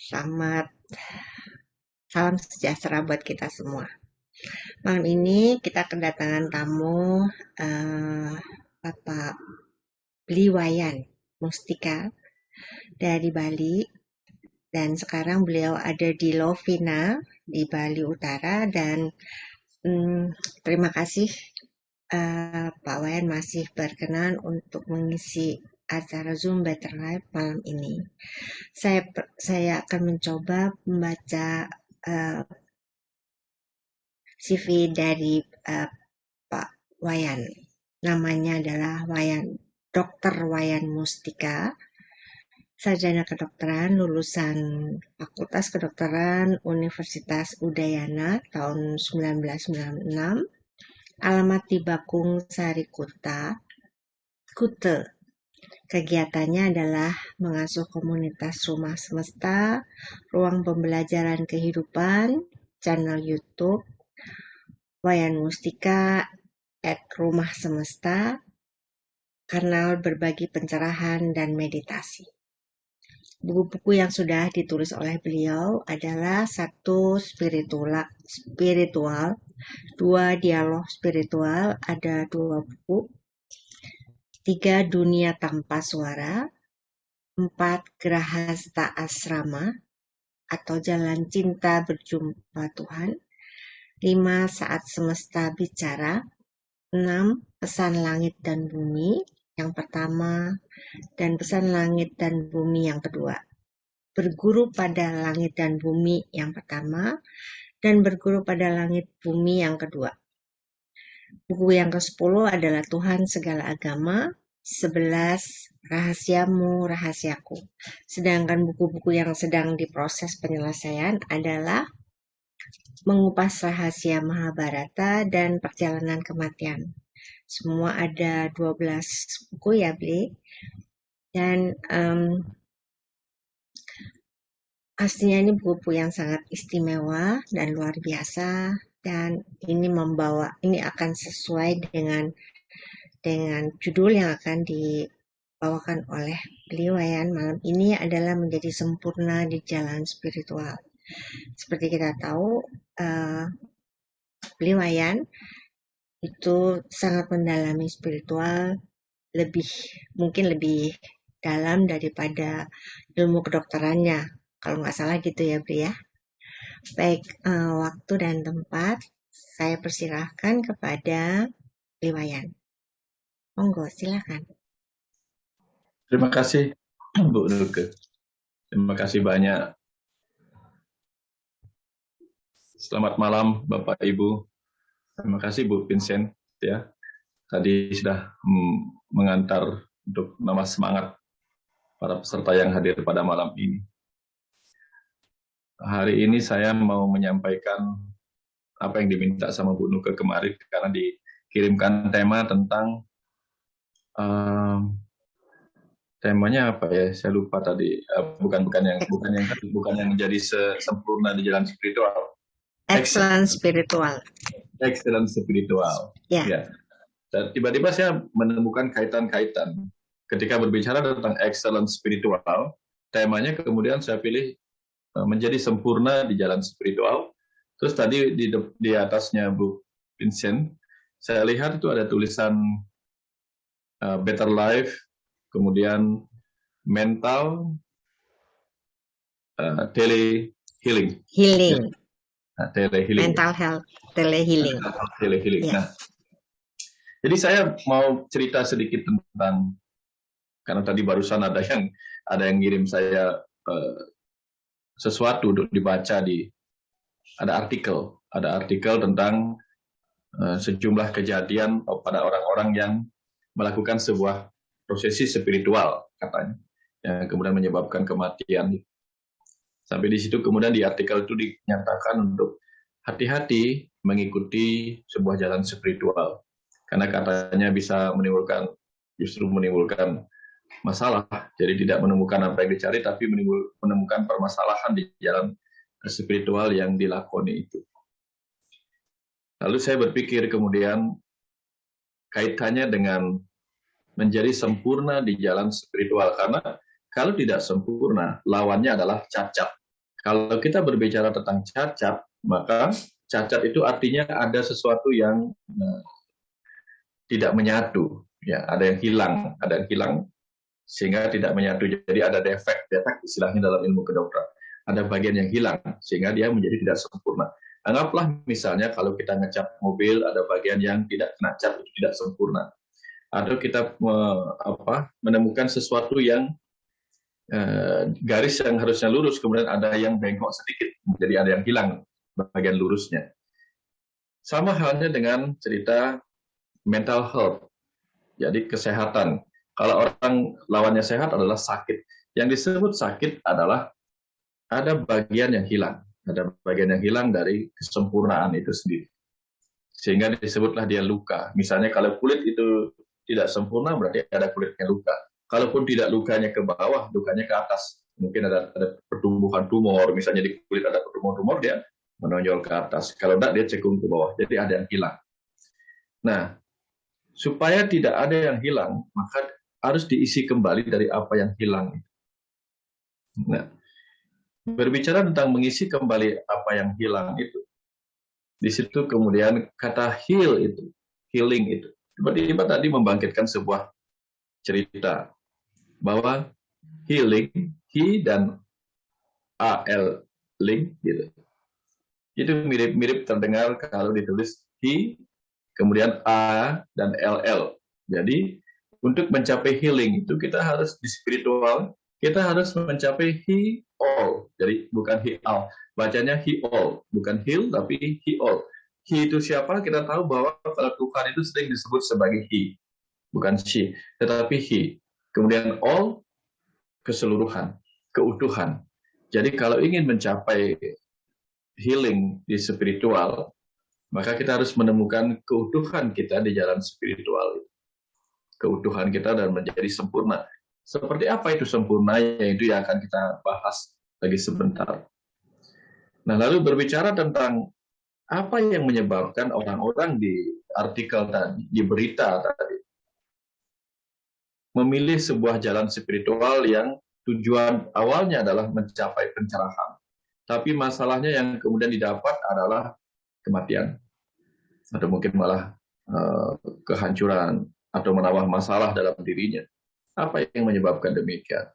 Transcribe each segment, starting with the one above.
Selamat salam sejahtera buat kita semua. Malam ini kita kedatangan tamu Bapak Bliwayan Mustika dari Bali, dan sekarang beliau ada di Lovina di Bali Utara, dan terima kasih Pak Wayan masih berkenan untuk mengisi acara Zoom Better Life malam ini. Saya akan mencoba membaca CV dari Pak Wayan. Namanya adalah Dr. Wayan Mustika, sarjana kedokteran lulusan Fakultas Kedokteran Universitas Udayana tahun 1996, alamat di Bakung Sari Kute. Kegiatannya adalah mengasuh komunitas Rumah Semesta, ruang pembelajaran kehidupan, channel YouTube Wayan Mustika @Rumah Semesta, kanal berbagi pencerahan dan meditasi. Buku-buku yang sudah ditulis oleh beliau adalah 1. Spiritual, 2. Dialog Spiritual, ada 2 buku, 3. Dunia Tanpa Suara, 4. Grahasta Asrama atau Jalan Cinta Berjumpa Tuhan, 5. Saat Semesta Bicara, 6. Pesan Langit dan Bumi yang pertama, dan Pesan Langit dan Bumi yang kedua. Berguru pada Langit dan Bumi yang pertama, dan Berguru pada Langit Bumi yang kedua. Buku yang ke-10 adalah Tuhan Segala Agama, 11. Rahasiamu, Rahasiaku. Sedangkan buku-buku yang sedang diproses penyelesaian adalah Mengupas Rahasia Mahabharata dan Perjalanan Kematian. Semua ada 12 buku ya, Bli. Dan pastinya ini buku-buku yang sangat istimewa dan luar biasa, dan ini akan sesuai dengan judul yang akan dibawakan oleh beliau Wayan malam ini adalah menjadi sempurna di jalan spiritual. Seperti kita tahu, beliau Wayan itu sangat mendalami spiritual, mungkin lebih dalam daripada ilmu kedokterannya, kalau nggak salah gitu ya, Bri ya. Baik, waktu dan tempat saya persilahkan kepada Bli Wayan. Monggo, silakan. Terima kasih, Bu Nuke. Terima kasih banyak. Selamat malam, Bapak Ibu. Terima kasih, Bu Vincent. Ya, tadi sudah mengantar untuk nama semangat para peserta yang hadir pada malam ini. Hari ini saya mau menyampaikan apa yang diminta sama Bu Nuke kemarin, karena dikirimkan tema tentang temanya apa ya? Saya lupa tadi. Bukan yang menjadi sempurna di jalan spiritual. Excellent spiritual. Excellent spiritual. Ya. Ya. Dan tiba-tiba saya menemukan kaitan-kaitan. Ketika berbicara tentang excellent spiritual, temanya kemudian saya pilih menjadi sempurna di jalan spiritual. Terus tadi di atasnya Bu Vincent, saya lihat itu ada tulisan better life, kemudian mental, telehealing. Healing. Nah, telehealing. Mental health, telehealing. Telehealing. Yeah. Nah, jadi saya mau cerita sedikit tentang, karena tadi barusan ada yang ngirim saya sesuatu untuk dibaca ada artikel tentang sejumlah kejadian pada orang-orang yang melakukan sebuah prosesi spiritual katanya, yang kemudian menyebabkan kematian. Sampai di situ kemudian di artikel itu dinyatakan untuk hati-hati mengikuti sebuah jalan spiritual, karena katanya bisa justru menimbulkan masalah. Jadi tidak menemukan apa yang dicari, tapi menemukan permasalahan di jalan spiritual yang dilakoni itu. Lalu saya berpikir kemudian kaitannya dengan menjadi sempurna di jalan spiritual, karena kalau tidak sempurna, lawannya adalah cacat. Kalau kita berbicara tentang cacat, maka cacat itu artinya ada sesuatu yang tidak menyatu, ya, ada yang hilang sehingga tidak menyatu. Jadi ada defek istilahnya dalam ilmu kedokteran. Ada bagian yang hilang sehingga dia menjadi tidak sempurna. Anggaplah misalnya kalau kita ngecat mobil, ada bagian yang tidak kena cat, itu tidak sempurna. Atau kita menemukan sesuatu yang garis yang harusnya lurus, kemudian ada yang bengkok sedikit, jadi ada yang hilang bagian lurusnya. Sama halnya dengan cerita mental health, jadi kesehatan. Kalau orang lawannya sehat adalah sakit. Yang disebut sakit adalah ada bagian yang hilang. Ada bagian yang hilang dari kesempurnaan itu sendiri. Sehingga disebutlah dia luka. Misalnya kalau kulit itu tidak sempurna, berarti ada kulitnya luka. Kalaupun tidak lukanya ke bawah, lukanya ke atas. Mungkin ada pertumbuhan tumor, misalnya di kulit ada pertumbuhan tumor, dia menonjol ke atas. Kalau tidak, dia cekung ke bawah. Jadi ada yang hilang. Nah, supaya tidak ada yang hilang, maka harus diisi kembali dari apa yang hilang. Nah, berbicara tentang mengisi kembali apa yang hilang itu, di situ kemudian kata healing itu, tiba-tiba tadi membangkitkan sebuah cerita bahwa healing, he dan al link gitu. Itu mirip-mirip terdengar kalau ditulis he, kemudian a dan ll. Jadi untuk mencapai healing itu kita harus di spiritual, kita harus mencapai he all. Jadi bukan he all, bacanya he all, bukan heal tapi he all. He itu siapa? Kita tahu bahwa kalau Tuhan itu sering disebut sebagai he, bukan she, tetapi he. Kemudian all, keseluruhan, keutuhan. Jadi kalau ingin mencapai healing di spiritual, maka kita harus menemukan keutuhan kita di jalan spiritual. Keutuhan kita dan menjadi sempurna. Seperti apa itu sempurna? Yaitu yang akan kita bahas lagi sebentar. Nah, lalu berbicara tentang apa yang menyebabkan orang-orang di artikel tadi, di berita tadi, memilih sebuah jalan spiritual yang tujuan awalnya adalah mencapai pencerahan. Tapi masalahnya yang kemudian didapat adalah kematian. Atau mungkin malah kehancuran, atau menambah masalah dalam dirinya. Apa yang menyebabkan demikian?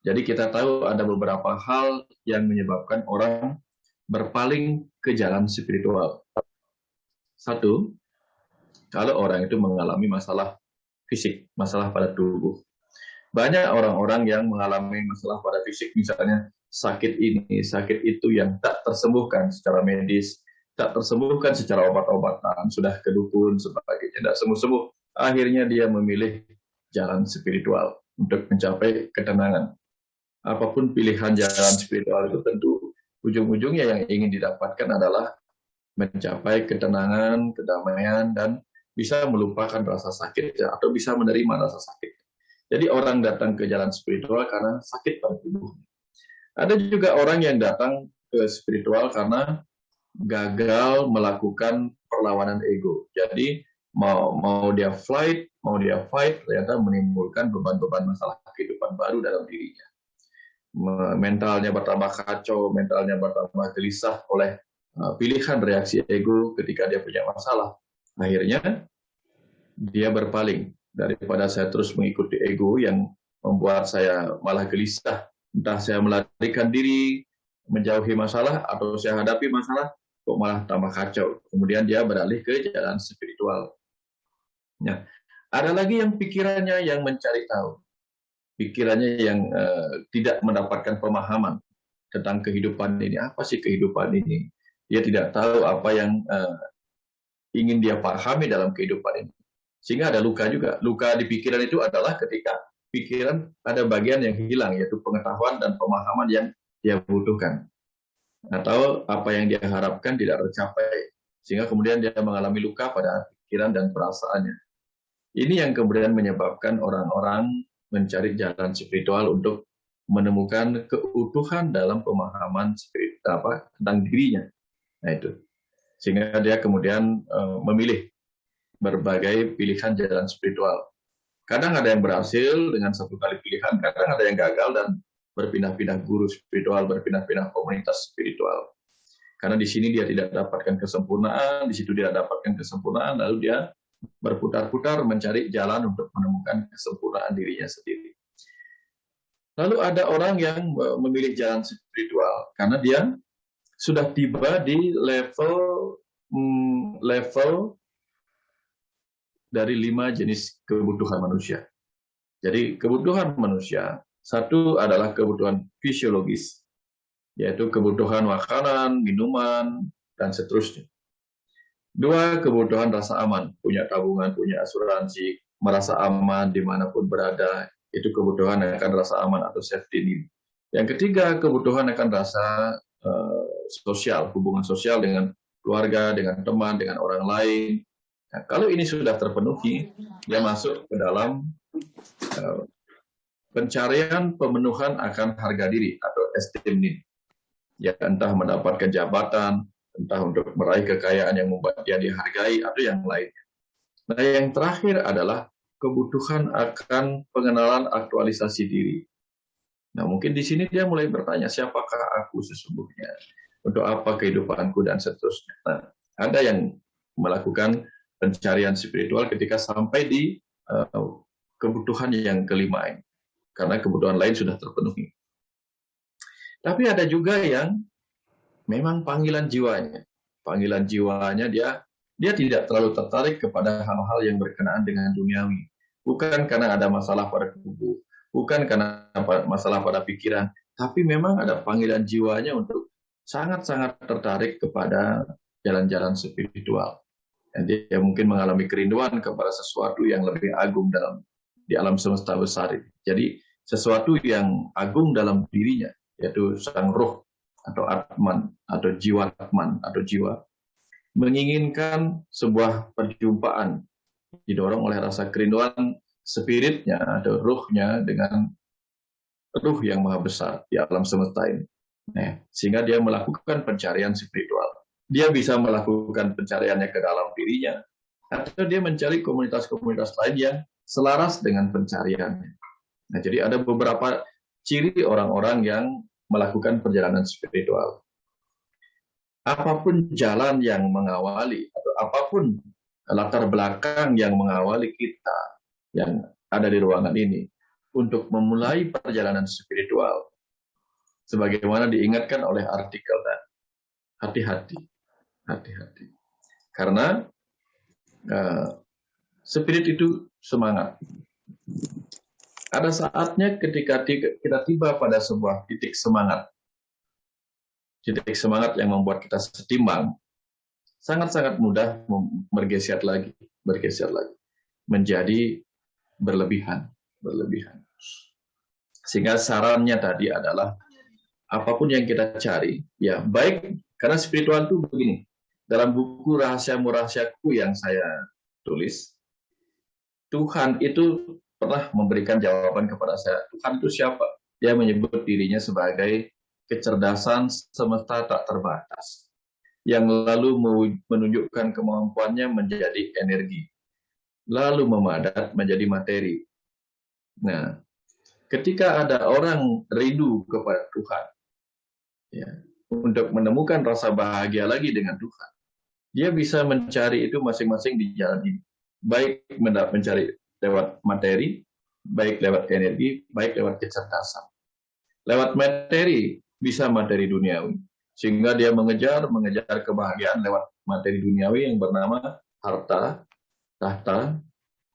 Jadi kita tahu ada beberapa hal yang menyebabkan orang berpaling ke jalan spiritual. Satu, kalau orang itu mengalami masalah fisik, masalah pada tubuh. Banyak orang-orang yang mengalami masalah pada fisik, misalnya sakit ini, sakit itu yang tak tersembuhkan secara medis, tak tersembuhkan secara obat-obatan, sudah ke dukun, sebagainya, tidak sembuh-sembuh. Akhirnya dia memilih jalan spiritual untuk mencapai ketenangan. Apapun pilihan jalan spiritual itu tentu ujung-ujungnya yang ingin didapatkan adalah mencapai ketenangan, kedamaian, dan bisa melupakan rasa sakit atau bisa menerima rasa sakit. Jadi orang datang ke jalan spiritual karena sakit pada tubuhnya. Ada juga orang yang datang ke spiritual karena gagal melakukan perlawanan ego. Jadi mau dia fight, ternyata menimbulkan beban-beban masalah kehidupan baru dalam dirinya. Mentalnya bertambah kacau, mentalnya bertambah gelisah oleh pilihan reaksi ego ketika dia punya masalah. Akhirnya dia berpaling. Daripada saya terus mengikuti ego yang membuat saya malah gelisah, entah saya melarikan diri, menjauhi masalah, atau saya hadapi masalah, kok malah tambah kacau. Kemudian dia beralih ke jalan spiritual. Ya. Ada lagi yang pikirannya yang mencari tahu. Pikirannya yang tidak mendapatkan pemahaman tentang kehidupan ini. Apa sih kehidupan ini? Dia tidak tahu apa yang ingin dia pahami dalam kehidupan ini. Sehingga ada luka juga. Luka di pikiran itu adalah ketika pikiran ada bagian yang hilang, yaitu pengetahuan dan pemahaman yang dia butuhkan. Atau apa yang dia harapkan tidak tercapai. Sehingga kemudian dia mengalami luka pada pikiran dan perasaannya. Ini yang kemudian menyebabkan orang-orang mencari jalan spiritual untuk menemukan keutuhan dalam pemahaman spiritual tentang dirinya. Nah itu. Sehingga dia kemudian memilih berbagai pilihan jalan spiritual. Kadang ada yang berhasil dengan satu kali pilihan, kadang ada yang gagal dan berpindah-pindah guru spiritual, berpindah-pindah komunitas spiritual. Karena di sini dia tidak dapatkan kesempurnaan, di situ dia dapatkan kesempurnaan, lalu dia berputar-putar mencari jalan untuk menemukan kesempurnaan dirinya sendiri. Lalu ada orang yang memilih jalan spiritual karena dia sudah tiba di level dari 5 jenis kebutuhan manusia. Jadi kebutuhan manusia, satu adalah kebutuhan fisiologis, yaitu kebutuhan makanan, minuman, dan seterusnya. 2, kebutuhan rasa aman, punya tabungan, punya asuransi, merasa aman dimanapun berada, itu kebutuhan akan rasa aman atau safety need. Yang ketiga, kebutuhan akan rasa sosial, hubungan sosial dengan keluarga, dengan teman, dengan orang lain. Nah, kalau ini sudah terpenuhi, dia masuk ke dalam pencarian pemenuhan akan harga diri atau esteem need. Ya, entah mendapatkan jabatan, entah untuk meraih kekayaan yang membuat dia dihargai, atau yang lainnya. Nah, yang terakhir adalah kebutuhan akan pengenalan aktualisasi diri. Nah, mungkin di sini dia mulai bertanya, siapakah aku sesungguhnya? Untuk apa kehidupanku, dan seterusnya. Nah, ada yang melakukan pencarian spiritual ketika sampai di kebutuhan yang kelima ini. Karena kebutuhan lain sudah terpenuhi. Tapi ada juga yang memang panggilan jiwanya. Panggilan jiwanya dia tidak terlalu tertarik kepada hal-hal yang berkenaan dengan duniawi. Bukan karena ada masalah pada tubuh, bukan karena masalah pada pikiran, tapi memang ada panggilan jiwanya untuk sangat-sangat tertarik kepada jalan-jalan spiritual. Dan dia mungkin mengalami kerinduan kepada sesuatu yang lebih agung di alam semesta besar ini. Jadi sesuatu yang agung dalam dirinya, yaitu sang roh atau atman atau jiwa atman atau jiwa, menginginkan sebuah perjumpaan, didorong oleh rasa kerinduan spiritnya atau ruhnya dengan ruh yang maha besar di alam semesta ini. Nah, sehingga dia melakukan pencarian spiritual. Dia bisa melakukan pencariannya ke dalam dirinya, atau dia mencari komunitas-komunitas lain yang selaras dengan pencariannya. Nah, jadi ada beberapa ciri orang-orang yang melakukan perjalanan spiritual. Apapun jalan yang mengawali, atau apapun latar belakang yang mengawali kita yang ada di ruangan ini, untuk memulai perjalanan spiritual, sebagaimana diingatkan oleh artikel tadi, hati-hati. Hati-hati. Karena spirit itu semangat. Ada saatnya ketika kita tiba pada sebuah titik semangat yang membuat kita setimbang, sangat-sangat mudah bergeser lagi, menjadi berlebihan. Sehingga sarannya tadi adalah apapun yang kita cari, ya baik, karena spiritual itu begini. Dalam buku Rahasiamu-Rahasiaku yang saya tulis, Tuhan itu pernah memberikan jawaban kepada saya. Tuhan itu siapa? Dia menyebut dirinya sebagai kecerdasan semesta tak terbatas, yang lalu menunjukkan kemampuannya menjadi energi, lalu memadat menjadi materi. Nah, ketika ada orang rindu kepada Tuhan, ya, untuk menemukan rasa bahagia lagi dengan Tuhan, dia bisa mencari itu masing-masing di jalan ini. Baik mencari lewat materi, baik lewat energi, baik lewat kecerdasan. Lewat materi, bisa materi duniawi. Sehingga dia mengejar kebahagiaan lewat materi duniawi yang bernama harta, tahta,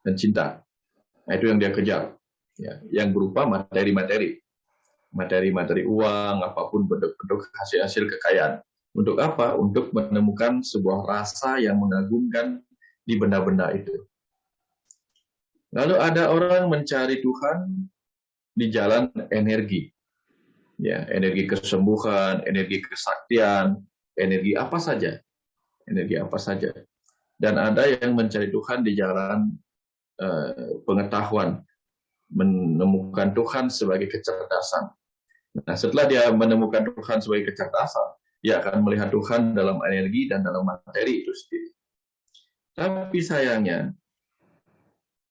dan cinta. Nah, itu yang dia kejar. Ya, yang berupa materi-materi. Materi-materi uang, apapun bentuk-bentuk hasil-hasil kekayaan. Untuk apa? Untuk menemukan sebuah rasa yang mengagumkan di benda-benda itu. Lalu ada orang mencari Tuhan di jalan energi. Ya, energi kesembuhan, energi kesaktian, energi apa saja. Energi apa saja. Dan ada yang mencari Tuhan di jalan pengetahuan, menemukan Tuhan sebagai kecerdasan. Nah, setelah dia menemukan Tuhan sebagai kecerdasan, dia akan melihat Tuhan dalam energi dan dalam materi itu sendiri. Tapi sayangnya,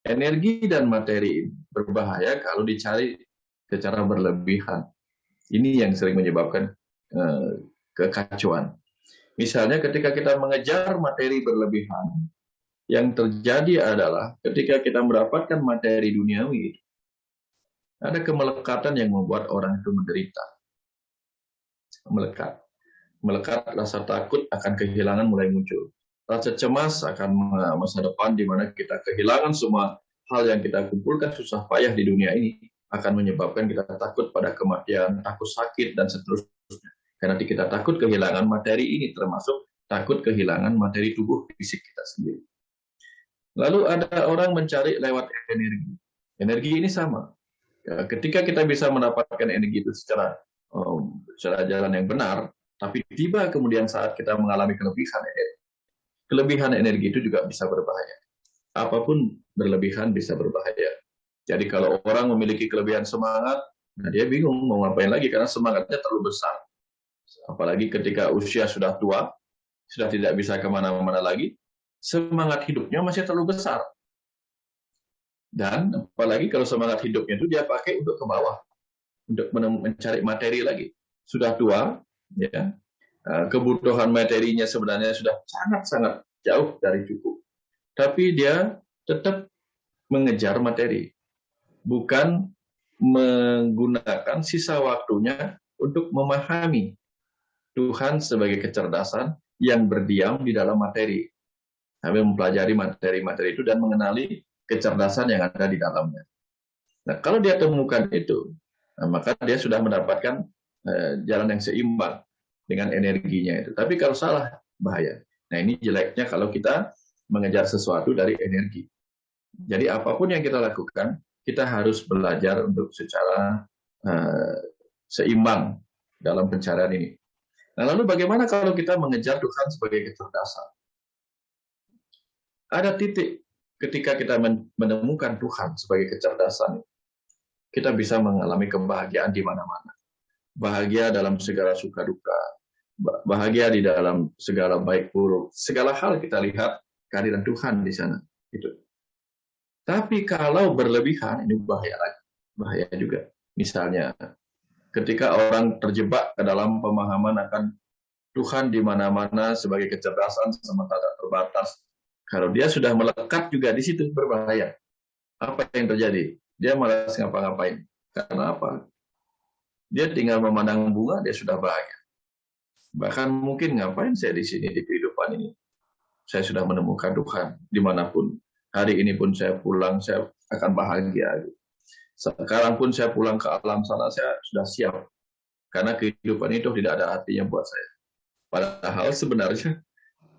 energi dan materi berbahaya kalau dicari secara berlebihan. Ini yang sering menyebabkan kekacauan. Misalnya ketika kita mengejar materi berlebihan, yang terjadi adalah ketika kita mendapatkan materi duniawi, ada kemelekatan yang membuat orang itu menderita. Melekat rasa takut akan kehilangan mulai muncul. Rasa cemas akan masa depan di mana kita kehilangan semua hal yang kita kumpulkan susah payah di dunia ini, akan menyebabkan kita takut pada kematian, takut sakit, dan seterusnya. Karena kita takut kehilangan materi ini, termasuk takut kehilangan materi tubuh fisik kita sendiri. Lalu ada orang mencari lewat energi. Energi ini sama. Ketika kita bisa mendapatkan energi itu secara jalan yang benar, tapi tiba kemudian saat kita mengalami kelebihan energi itu juga bisa berbahaya. Apapun berlebihan bisa berbahaya. Jadi kalau orang memiliki kelebihan semangat, nah dia bingung mau ngapain lagi karena semangatnya terlalu besar. Apalagi ketika usia sudah tua, sudah tidak bisa kemana-mana lagi, semangat hidupnya masih terlalu besar. Dan apalagi kalau semangat hidupnya itu dia pakai untuk ke bawah, untuk mencari materi lagi. Sudah tua, ya, kebutuhan materinya sebenarnya sudah sangat-sangat jauh dari cukup. Tapi dia tetap mengejar materi, bukan menggunakan sisa waktunya untuk memahami Tuhan sebagai kecerdasan yang berdiam di dalam materi. Sambil mempelajari materi-materi itu dan mengenali kecerdasan yang ada di dalamnya. Nah, kalau dia temukan itu, maka dia sudah mendapatkan jalan yang seimbang dengan energinya itu. Tapi kalau salah, bahaya. Nah, ini jeleknya kalau kita mengejar sesuatu dari energi. Jadi apapun yang kita lakukan, kita harus belajar untuk secara seimbang dalam pencarian ini. Nah, lalu bagaimana kalau kita mengejar Tuhan sebagai kecerdasan? Ada titik ketika kita menemukan Tuhan sebagai kecerdasan, kita bisa mengalami kebahagiaan di mana-mana. Bahagia dalam segala suka duka, bahagia di dalam segala baik buruk, segala hal kita lihat kehadiran Tuhan di sana. Gitu. Tapi kalau berlebihan, ini bahaya juga. Misalnya, ketika orang terjebak ke dalam pemahaman akan Tuhan di mana-mana sebagai kecerdasan sementara terbatas, kalau dia sudah melekat juga di situ berbahaya. Apa yang terjadi? Dia malas ngapa-ngapain. Karena apa? Dia tinggal memandang bunga, dia sudah bahagia. Bahkan mungkin ngapain saya di sini di kehidupan ini? Saya sudah menemukan Tuhan dimanapun. Hari ini pun saya pulang, saya akan bahagia. Sekarang pun saya pulang ke alam sana, saya sudah siap. Karena kehidupan itu tidak ada artinya buat saya. Padahal sebenarnya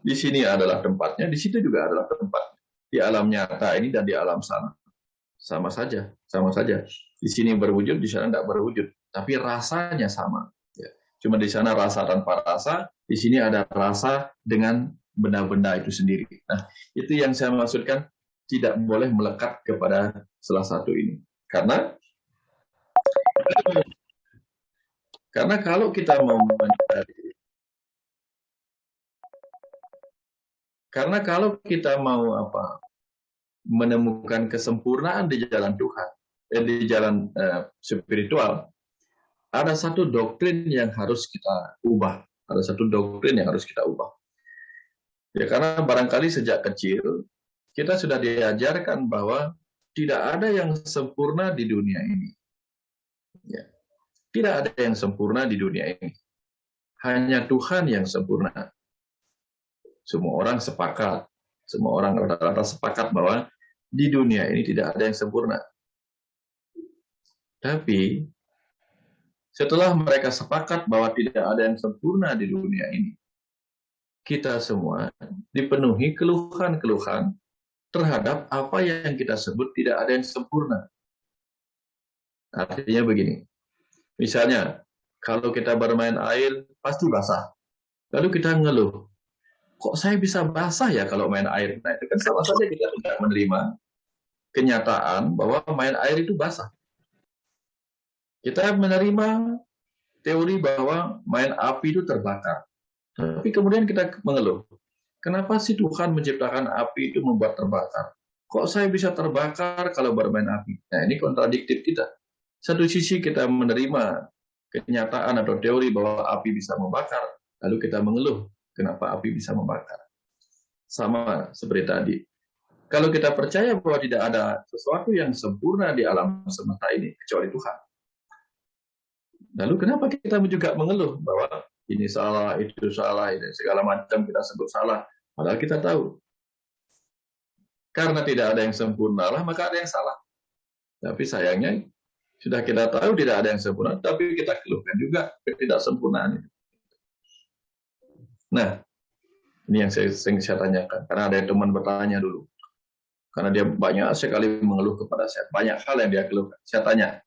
di sini adalah tempatnya, di situ juga adalah tempat. Di alam nyata ini dan di alam sana. Sama saja. Di sini berwujud, di sana tidak berwujud. Tapi rasanya sama. Cuma di sana rasa tanpa rasa, di sini ada rasa dengan benda-benda itu sendiri. Nah, itu yang saya maksudkan, tidak boleh melekat kepada salah satu ini. Karena kalau kita mau mencari, karena kalau kita mau menemukan kesempurnaan di jalan Tuhan, di jalan spiritual, ada satu doktrin yang harus kita ubah. Ya, karena barangkali sejak kecil kita sudah diajarkan bahwa tidak ada yang sempurna di dunia ini. Ya. Tidak ada yang sempurna di dunia ini. Hanya Tuhan yang sempurna. Semua orang rata-rata sepakat bahwa di dunia ini tidak ada yang sempurna. Tapi setelah mereka sepakat bahwa tidak ada yang sempurna di dunia ini, kita semua dipenuhi keluhan-keluhan terhadap apa yang kita sebut tidak ada yang sempurna. Artinya begini, misalnya kalau kita bermain air pasti basah, lalu kita ngeluh, kok saya bisa basah ya kalau main air? Nah, itu kan sama saja kita tidak menerima kenyataan bahwa main air itu basah. Kita menerima teori bahwa main api itu terbakar. Tapi kemudian kita mengeluh, kenapa sih Tuhan menciptakan api itu membuat terbakar? Kok saya bisa terbakar kalau bermain api? Nah, ini kontradiktif kita. Satu sisi kita menerima kenyataan atau teori bahwa api bisa membakar, lalu kita mengeluh kenapa api bisa membakar. Sama seperti tadi. Kalau kita percaya bahwa tidak ada sesuatu yang sempurna di alam semesta ini kecuali Tuhan, lalu kenapa kita juga mengeluh bahwa ini salah, itu salah, ini segala macam kita sebut salah, padahal kita tahu karena tidak ada yang sempurna lah, maka ada yang salah. Tapi sayangnya sudah kita tahu tidak ada yang sempurna, tapi kita keluhkan juga ketidaksempurnaan itu. Nah, ini yang saya tanyakan, karena ada teman bertanya dulu. Karena dia banyak sekali mengeluh kepada saya. Banyak hal yang dia keluhkan. Saya tanya,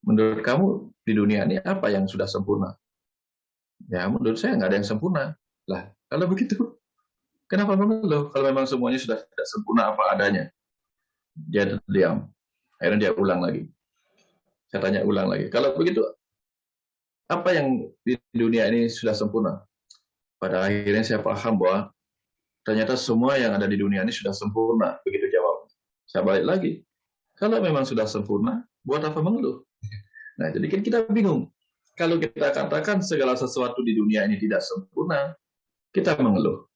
menurut kamu di dunia ini apa yang sudah sempurna? Ya, menurut saya nggak ada yang sempurna. Lah, kalau begitu, kenapa mengeluh? Kalau memang semuanya sudah tidak sempurna apa adanya. Dia diam. Akhirnya dia ulang lagi. Saya tanya ulang lagi. Kalau begitu, apa yang di dunia ini sudah sempurna? Pada akhirnya saya paham bahwa ternyata semua yang ada di dunia ini sudah sempurna. Begitu jawab. Saya balik lagi. Kalau memang sudah sempurna, buat apa mengeluh? Nah, jadi kan kita bingung. Kalau kita katakan segala sesuatu di dunia ini tidak sempurna, kita mengeluh.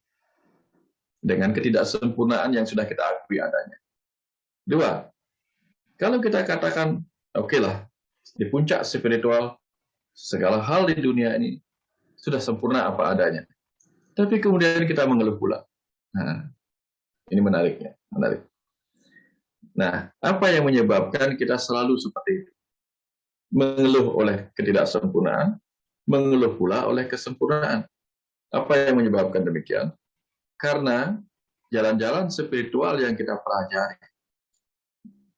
Dengan ketidaksempurnaan yang sudah kita akui adanya. Dua, kalau kita katakan, oke lah, di puncak spiritual, segala hal di dunia ini sudah sempurna apa adanya. Tapi kemudian kita mengeluh pula. Nah, ini menariknya, menarik. Nah, apa yang menyebabkan kita selalu seperti itu? Mengeluh oleh ketidaksempurnaan, mengeluh pula oleh kesempurnaan. Apa yang menyebabkan demikian? Karena jalan-jalan spiritual yang kita pelajari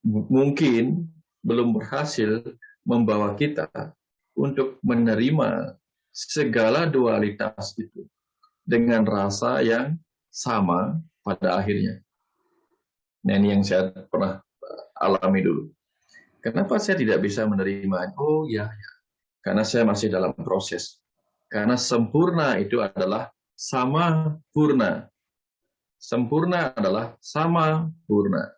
mungkin belum berhasil membawa kita untuk menerima segala dualitas itu dengan rasa yang sama pada akhirnya. Nah, ini yang saya pernah alami dulu. Kenapa saya tidak bisa menerima? Oh ya, karena saya masih dalam proses. Karena sempurna itu adalah sama purna. Sempurna adalah sama purna.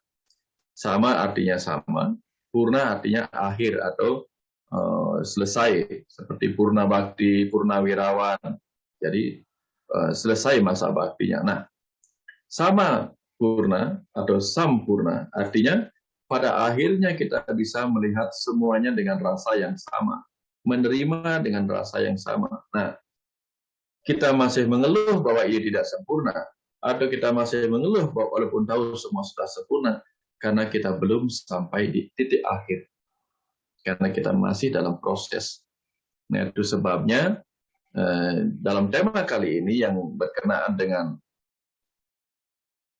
Sama artinya sama, purna artinya akhir atau selesai. Seperti purna bakti, purna wirawan. Jadi selesai masa baktinya. Nah, sama purna atau sampurna artinya pada akhirnya kita bisa melihat semuanya dengan rasa yang sama, menerima dengan rasa yang sama. Nah, kita masih mengeluh bahwa ia tidak sempurna, atau kita masih mengeluh bahwa walaupun tahu semua sudah sempurna, karena kita belum sampai di titik akhir, karena kita masih dalam proses. Nah, itu sebabnya dalam tema kali ini yang berkenaan dengan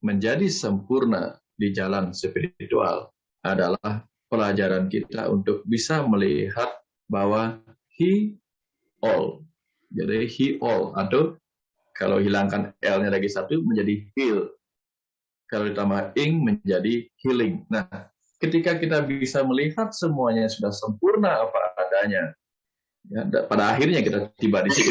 menjadi sempurna di jalan spiritual adalah pelajaran kita untuk bisa melihat bahwa he all. Jadi he all, atau kalau hilangkan L-nya lagi satu menjadi heal. Kalau ditambah ing menjadi healing. Nah, ketika kita bisa melihat semuanya sudah sempurna apa adanya, ya, pada akhirnya kita tiba di situ.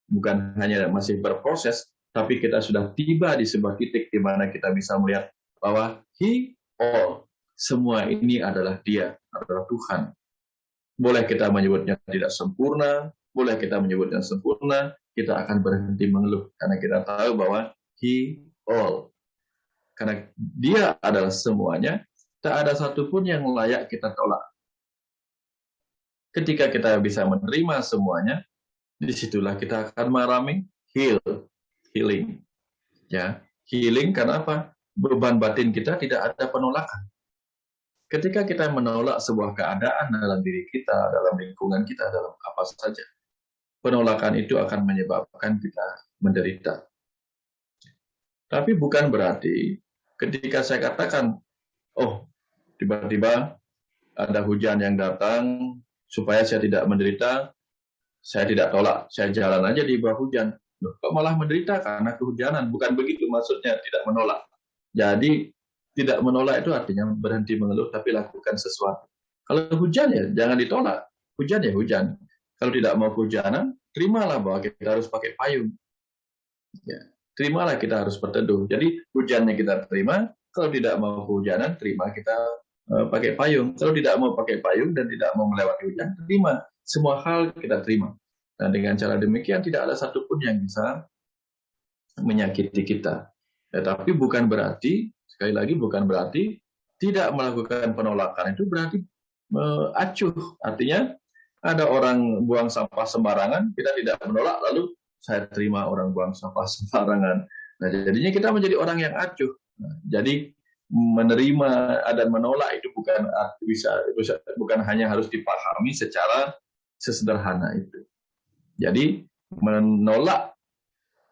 Bukan hanya masih berproses, tapi kita sudah tiba di sebuah titik di mana kita bisa melihat bahwa he all, semua ini adalah dia, adalah Tuhan. Boleh kita menyebutnya tidak sempurna, boleh kita menyebutnya sempurna, kita akan berhenti mengeluh karena kita tahu bahwa he all. Karena dia adalah semuanya, tak ada satupun yang layak kita tolak. Ketika kita bisa menerima semuanya, disitulah kita akan mengalami healing. Ya, healing karena apa? Beban batin kita tidak ada penolakan. Ketika kita menolak sebuah keadaan dalam diri kita, dalam lingkungan kita, dalam apa saja, penolakan itu akan menyebabkan kita menderita. Tapi bukan berarti ketika saya katakan, oh, tiba-tiba ada hujan yang datang, supaya saya tidak menderita, saya tidak tolak, saya jalan aja di bawah hujan. Loh, kok malah menderita karena kehujanan? Bukan begitu maksudnya, tidak menolak. Jadi, tidak menolak itu artinya berhenti mengeluh, tapi lakukan sesuatu. Kalau hujan ya, jangan ditolak. Hujan ya hujan. Kalau tidak mau kehujanan, terimalah bahwa kita harus pakai payung. Ya, terimalah kita harus berteduh. Jadi, hujannya kita terima, kalau tidak mau kehujanan, terima kita pakai payung. Kalau tidak mau pakai payung dan tidak mau melewati hujan, terima. Semua hal kita terima. Dan dengan cara demikian tidak ada satupun yang bisa menyakiti kita. Tapi bukan berarti, sekali lagi bukan berarti tidak melakukan penolakan itu berarti acuh. Artinya ada orang buang sampah sembarangan, kita tidak menolak, lalu saya terima orang buang sampah sembarangan. Nah, jadinya kita menjadi orang yang acuh. Nah, jadi menerima dan menolak itu bukan hanya harus dipahami secara sesederhana itu. Jadi menolak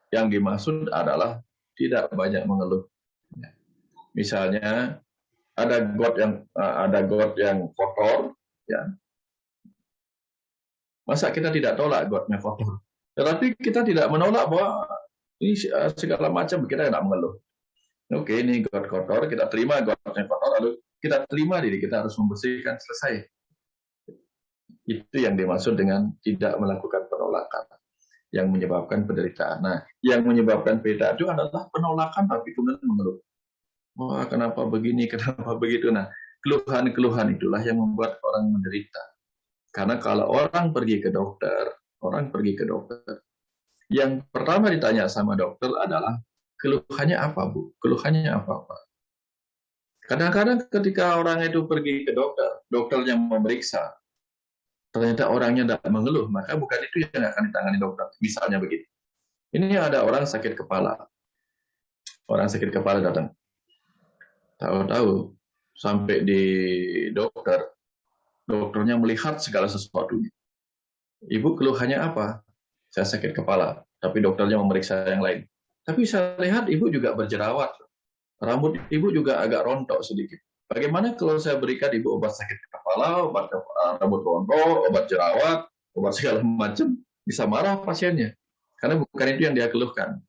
yang dimaksud adalah tidak banyak mengeluh. Misalnya ada got yang kotor, ya. Masa kita tidak tolak gotnya kotor? Tetapi kita tidak menolak bahwa ini segala macam, kita tidak mengeluh. Oke, ini got kotor, kita terima gotnya kotor, lalu kita terima diri kita harus membersihkan, selesai. Itu yang dimaksud dengan tidak melakukan penolakan yang menyebabkan penderitaan. Nah, yang menyebabkan penderitaan itu adalah penolakan tapi kemudian mengeluh. Wah, kenapa begini, kenapa begitu? Nah, keluhan-keluhan itulah yang membuat orang menderita. Karena kalau orang pergi ke dokter, yang pertama ditanya sama dokter adalah, keluhannya apa, Bu? Keluhannya apa? Kadang-kadang ketika orang itu pergi ke dokter, dokternya memeriksa, ternyata orangnya tidak mengeluh, maka bukan itu yang akan ditangani dokter. Misalnya begitu. Ini ada orang sakit kepala. Orang sakit kepala datang. Tahu-tahu sampai di dokternya melihat segala sesuatunya. Ibu keluhannya apa? Saya sakit kepala, tapi dokternya memeriksa yang lain. Tapi saya lihat ibu juga berjerawat. Rambut ibu juga agak rontok sedikit. Bagaimana kalau saya berikan ibu obat sakit kepala, obat rambut rontok, obat jerawat, obat segala macam? Bisa marah pasiennya. Karena bukan itu yang dia keluhkan.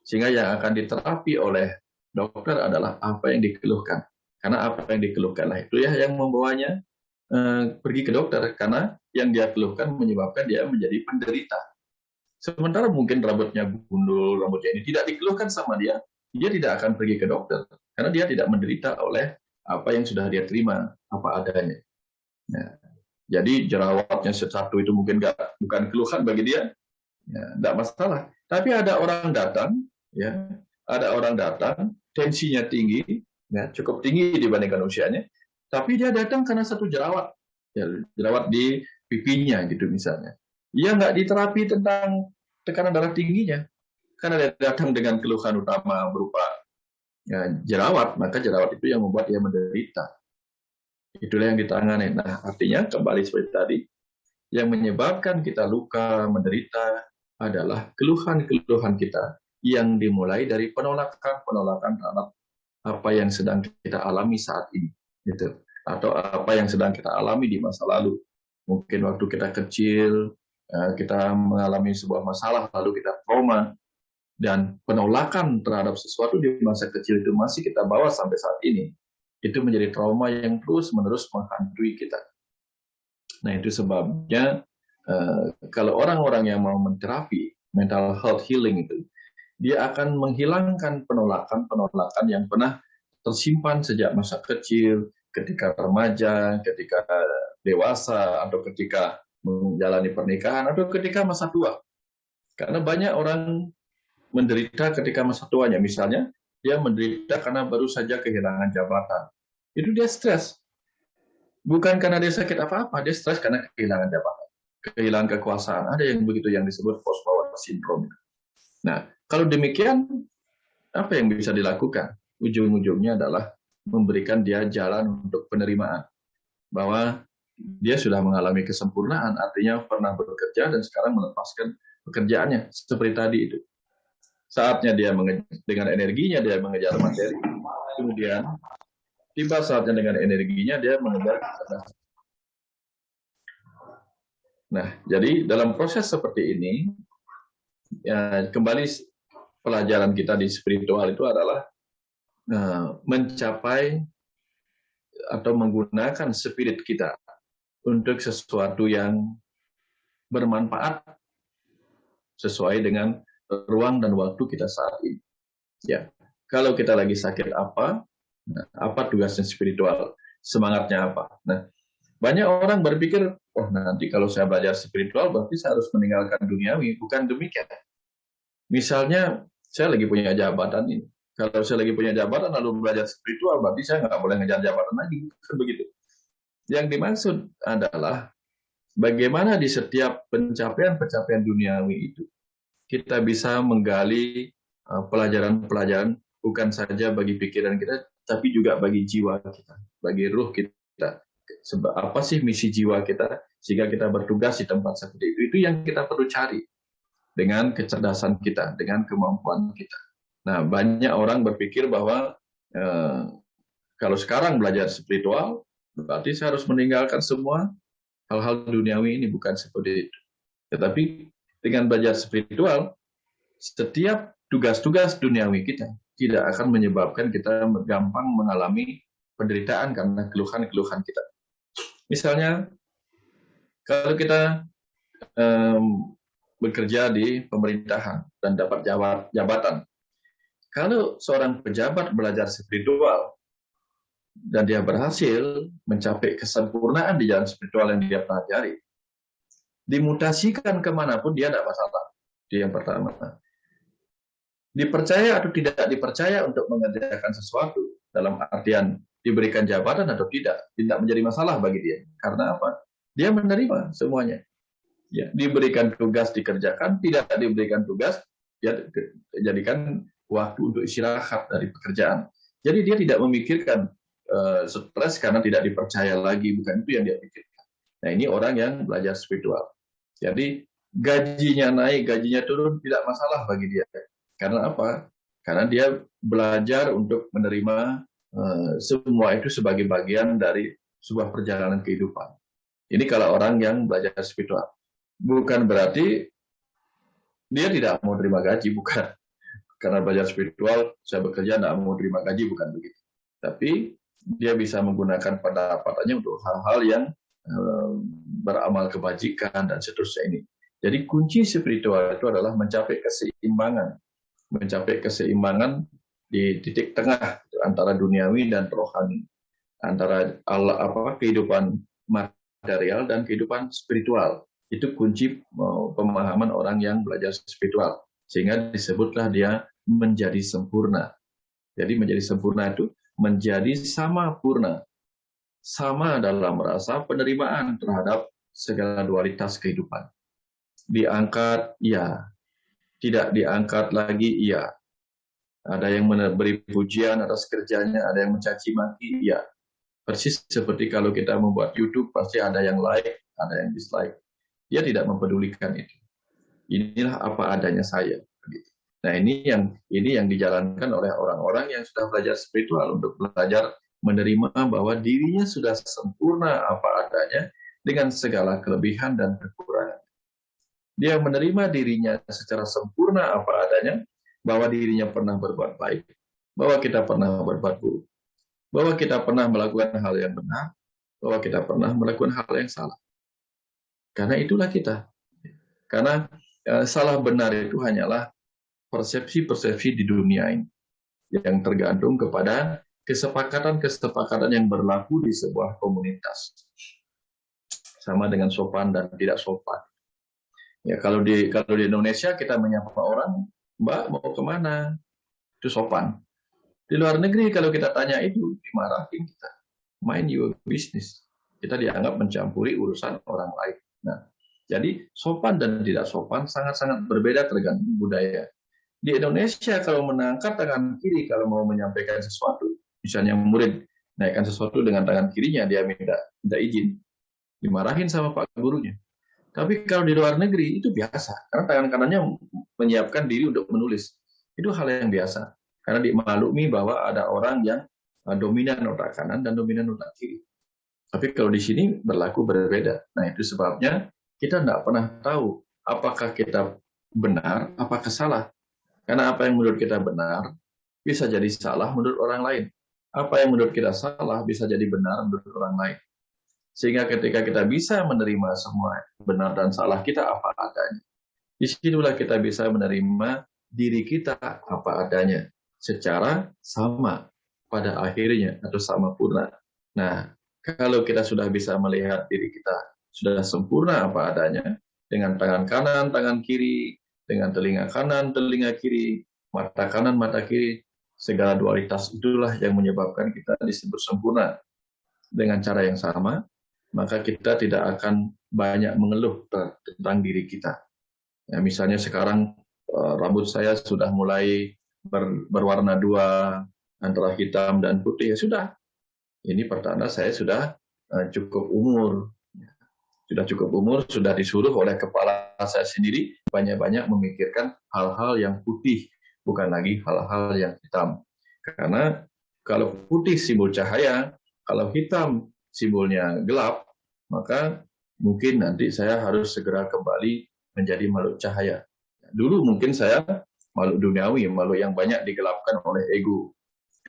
Sehingga yang akan diterapi oleh dokter adalah apa yang dikeluhkan. Karena apa yang dikeluhkanlah itu ya yang membawanya pergi ke dokter. Karena yang dia keluhkan menyebabkan dia menjadi penderita. Sementara mungkin rambutnya gundul, rambutnya ini tidak dikeluhkan sama dia tidak akan pergi ke dokter karena dia tidak menderita oleh apa yang sudah dia terima apa adanya. Nah, jadi jerawatnya satu itu mungkin bukan keluhan bagi dia, tidak masalah. Tapi ada orang datang, tensinya tinggi, cukup tinggi dibandingkan usianya, tapi dia datang karena satu jerawat, jerawat di pipinya gitu misalnya. Dia nggak diterapi tentang tekanan darah tingginya. Karena dia datang dengan keluhan utama berupa jerawat, maka jerawat itu yang membuat dia menderita. Itulah yang ditangani. Nah, artinya kembali seperti tadi, yang menyebabkan kita luka, menderita adalah keluhan-keluhan kita yang dimulai dari penolakan terhadap apa yang sedang kita alami saat ini, gitu. Atau apa yang sedang kita alami di masa lalu. Mungkin waktu kita kecil, kita mengalami sebuah masalah, lalu kita trauma. Dan penolakan terhadap sesuatu di masa kecil itu masih kita bawa sampai saat ini. Itu menjadi trauma yang terus-menerus menghantui kita. Nah, itu sebabnya kalau orang-orang yang mau menterapi mental health healing itu, dia akan menghilangkan penolakan-penolakan yang pernah tersimpan sejak masa kecil, ketika remaja, ketika dewasa, atau ketika menjalani pernikahan, atau ketika masa tua. Karena banyak orang menderita ketika masa tuanya. Misalnya, dia menderita karena baru saja kehilangan jabatan. Itu dia stres. Bukan karena dia sakit apa-apa, dia stres karena kehilangan jabatan. Kehilangan kekuasaan. Ada yang begitu yang disebut post power syndrome. Nah, kalau demikian, apa yang bisa dilakukan? Ujung-ujungnya adalah memberikan dia jalan untuk penerimaan. Bahwa dia sudah mengalami kesempurnaan, artinya pernah bekerja dan sekarang melepaskan pekerjaannya. Seperti tadi itu. Saatnya dia dengan energinya dia mengejar materi, kemudian tiba saatnya dengan energinya dia mengejar kecerdasan. Nah, jadi dalam proses seperti ini, ya, kembali pelajaran kita di spiritual itu adalah mencapai atau menggunakan spirit kita untuk sesuatu yang bermanfaat sesuai dengan ruang dan waktu kita saat ini. Ya, kalau kita lagi sakit apa tugasnya spiritual? semangatnya apa. Nah, banyak orang berpikir, oh nanti kalau saya belajar spiritual berarti saya harus meninggalkan duniawi. Bukan demikian. Misalnya saya lagi punya jabatan ini. Kalau saya lagi punya jabatan lalu belajar spiritual berarti saya nggak boleh ngejar jabatan lagi. Begitu. Yang dimaksud adalah bagaimana di setiap pencapaian-pencapaian duniawi itu kita bisa menggali pelajaran-pelajaran bukan saja bagi pikiran kita, tapi juga bagi jiwa kita, bagi ruh kita. Sebab apa sih misi jiwa kita sehingga kita bertugas di tempat seperti itu? Itu yang kita perlu cari dengan kecerdasan kita, dengan kemampuan kita. Nah, banyak orang berpikir bahwa kalau sekarang belajar spiritual, berarti saya harus meninggalkan semua hal-hal duniawi ini. Bukan seperti itu. Tetapi dengan belajar spiritual, setiap tugas-tugas duniawi kita tidak akan menyebabkan kita gampang mengalami penderitaan karena keluhan-keluhan kita. Misalnya, kalau kita bekerja di pemerintahan dan dapat jabatan, kalau seorang pejabat belajar spiritual dan dia berhasil mencapai kesempurnaan di jalan spiritual yang dia pelajari, dimutasikan kemanapun dia tidak masalah. Itu yang pertama. Dipercaya atau tidak dipercaya untuk mengerjakan sesuatu dalam artian diberikan jabatan atau tidak menjadi masalah bagi dia. Karena apa? Dia menerima semuanya. Ya, diberikan tugas dikerjakan, tidak diberikan tugas dia jadikan waktu untuk istirahat dari pekerjaan. Jadi dia tidak memikirkan stres karena tidak dipercaya lagi, bukan itu yang dia pikirkan. Nah, ini orang yang belajar spiritual. Jadi gajinya naik, gajinya turun tidak masalah bagi dia. Karena apa? Karena dia belajar untuk menerima semua itu sebagai bagian dari sebuah perjalanan kehidupan. Ini kalau orang yang belajar spiritual. Bukan berarti dia tidak mau terima gaji, bukan. Karena belajar spiritual, saya bekerja tidak mau terima gaji, bukan begitu. Tapi dia bisa menggunakan pendapatannya untuk hal-hal yang beramal kebajikan dan seterusnya ini. Jadi kunci spiritual itu adalah mencapai keseimbangan. Mencapai keseimbangan di titik tengah antara duniawi dan rohani. Antara kehidupan material dan kehidupan spiritual. Itu kunci pemahaman orang yang belajar spiritual. Sehingga disebutlah dia menjadi sempurna. Jadi menjadi sempurna itu menjadi sama purna. Sama dalam rasa penerimaan terhadap segala dualitas kehidupan. Diangkat, ya. Tidak diangkat lagi, ya. Ada yang memberi pujian atas kerjanya, ada yang mencaci maki, ya. Persis seperti kalau kita membuat YouTube, pasti ada yang like, ada yang dislike. Dia tidak mempedulikan itu. Inilah apa adanya saya. Nah, ini yang dijalankan oleh orang-orang yang sudah belajar spiritual untuk belajar menerima bahwa dirinya sudah sempurna apa adanya dengan segala kelebihan dan kekurangan. Dia menerima dirinya secara sempurna apa adanya, bahwa dirinya pernah berbuat baik, bahwa kita pernah berbuat buruk, bahwa kita pernah melakukan hal yang benar, bahwa kita pernah melakukan hal yang salah. Karena itulah kita. Karena salah benar itu hanyalah persepsi-persepsi di dunia ini yang tergantung kepada kesepakatan-kesepakatan yang berlaku di sebuah komunitas. Sama dengan sopan dan tidak sopan. Ya, kalau di Indonesia kita menyapa orang, Mbak mau kemana? Itu sopan. Di luar negeri kalau kita tanya itu dimarahin kita. Mind your business. Kita dianggap mencampuri urusan orang lain. Nah, jadi sopan dan tidak sopan sangat-sangat berbeda tergantung budaya. Di Indonesia kalau mengangkat tangan kiri kalau mau menyampaikan sesuatu, misalnya murid naikkan sesuatu dengan tangan kirinya, dia minta izin, dimarahin sama pak gurunya. Tapi kalau di luar negeri itu biasa, karena tangan kanannya menyiapkan diri untuk menulis. Itu hal yang biasa, karena dimaklumi bahwa ada orang yang dominan otak kanan dan dominan otak kiri. Tapi kalau di sini berlaku berbeda. Nah, itu sebabnya kita tidak pernah tahu apakah kita benar, apakah salah. Karena apa yang menurut kita benar, bisa jadi salah menurut orang lain. Apa yang menurut kita salah, bisa jadi benar menurut orang lain. Sehingga ketika kita bisa menerima semua benar dan salah kita apa adanya, disitulah kita bisa menerima diri kita apa adanya, secara sama pada akhirnya, atau sama purna. Nah, kalau kita sudah bisa melihat diri kita sudah sempurna apa adanya, dengan tangan kanan, tangan kiri, dengan telinga kanan, telinga kiri, mata kanan, mata kiri, segala dualitas itulah yang menyebabkan kita disebut sempurna. Dengan cara yang sama, maka kita tidak akan banyak mengeluh tentang diri kita. Ya, misalnya sekarang rambut saya sudah mulai berwarna dua, antara hitam dan putih, ya sudah. Ini pertanda saya sudah cukup umur. Sudah disuruh oleh kepala saya sendiri banyak-banyak memikirkan hal-hal yang putih, bukan lagi hal-hal yang hitam. Karena kalau putih simbol cahaya, kalau hitam simbolnya gelap, maka mungkin nanti saya harus segera kembali menjadi makhluk cahaya. Dulu mungkin saya makhluk duniawi, makhluk yang banyak digelapkan oleh ego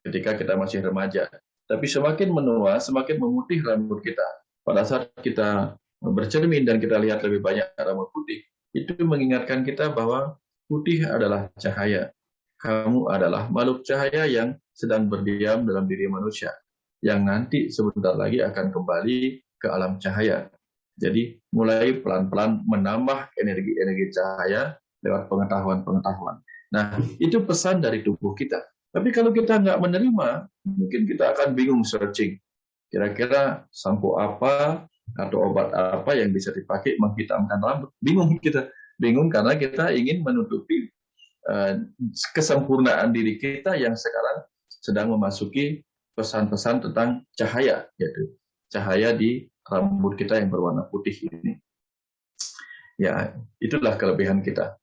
ketika kita masih remaja. Tapi semakin menua, semakin memutih rambut kita. Pada saat kita bercermin dan kita lihat lebih banyak rambut putih, itu mengingatkan kita bahwa putih adalah cahaya. Kamu adalah makhluk cahaya yang sedang berdiam dalam diri manusia, yang nanti sebentar lagi akan kembali ke alam cahaya. Jadi mulai pelan-pelan menambah energi-energi cahaya lewat pengetahuan-pengetahuan. Nah, itu pesan dari tubuh kita. Tapi kalau kita nggak menerima, mungkin kita akan bingung searching. Kira-kira sampo apa atau obat apa yang bisa dipakai menghitamkan rambut. Bingung kita. Bingung karena kita ingin menutupi kesempurnaan diri kita yang sekarang sedang memasuki pesan-pesan tentang cahaya, yaitu cahaya di rambut kita yang berwarna putih ini. Ya, itulah kelebihan kita.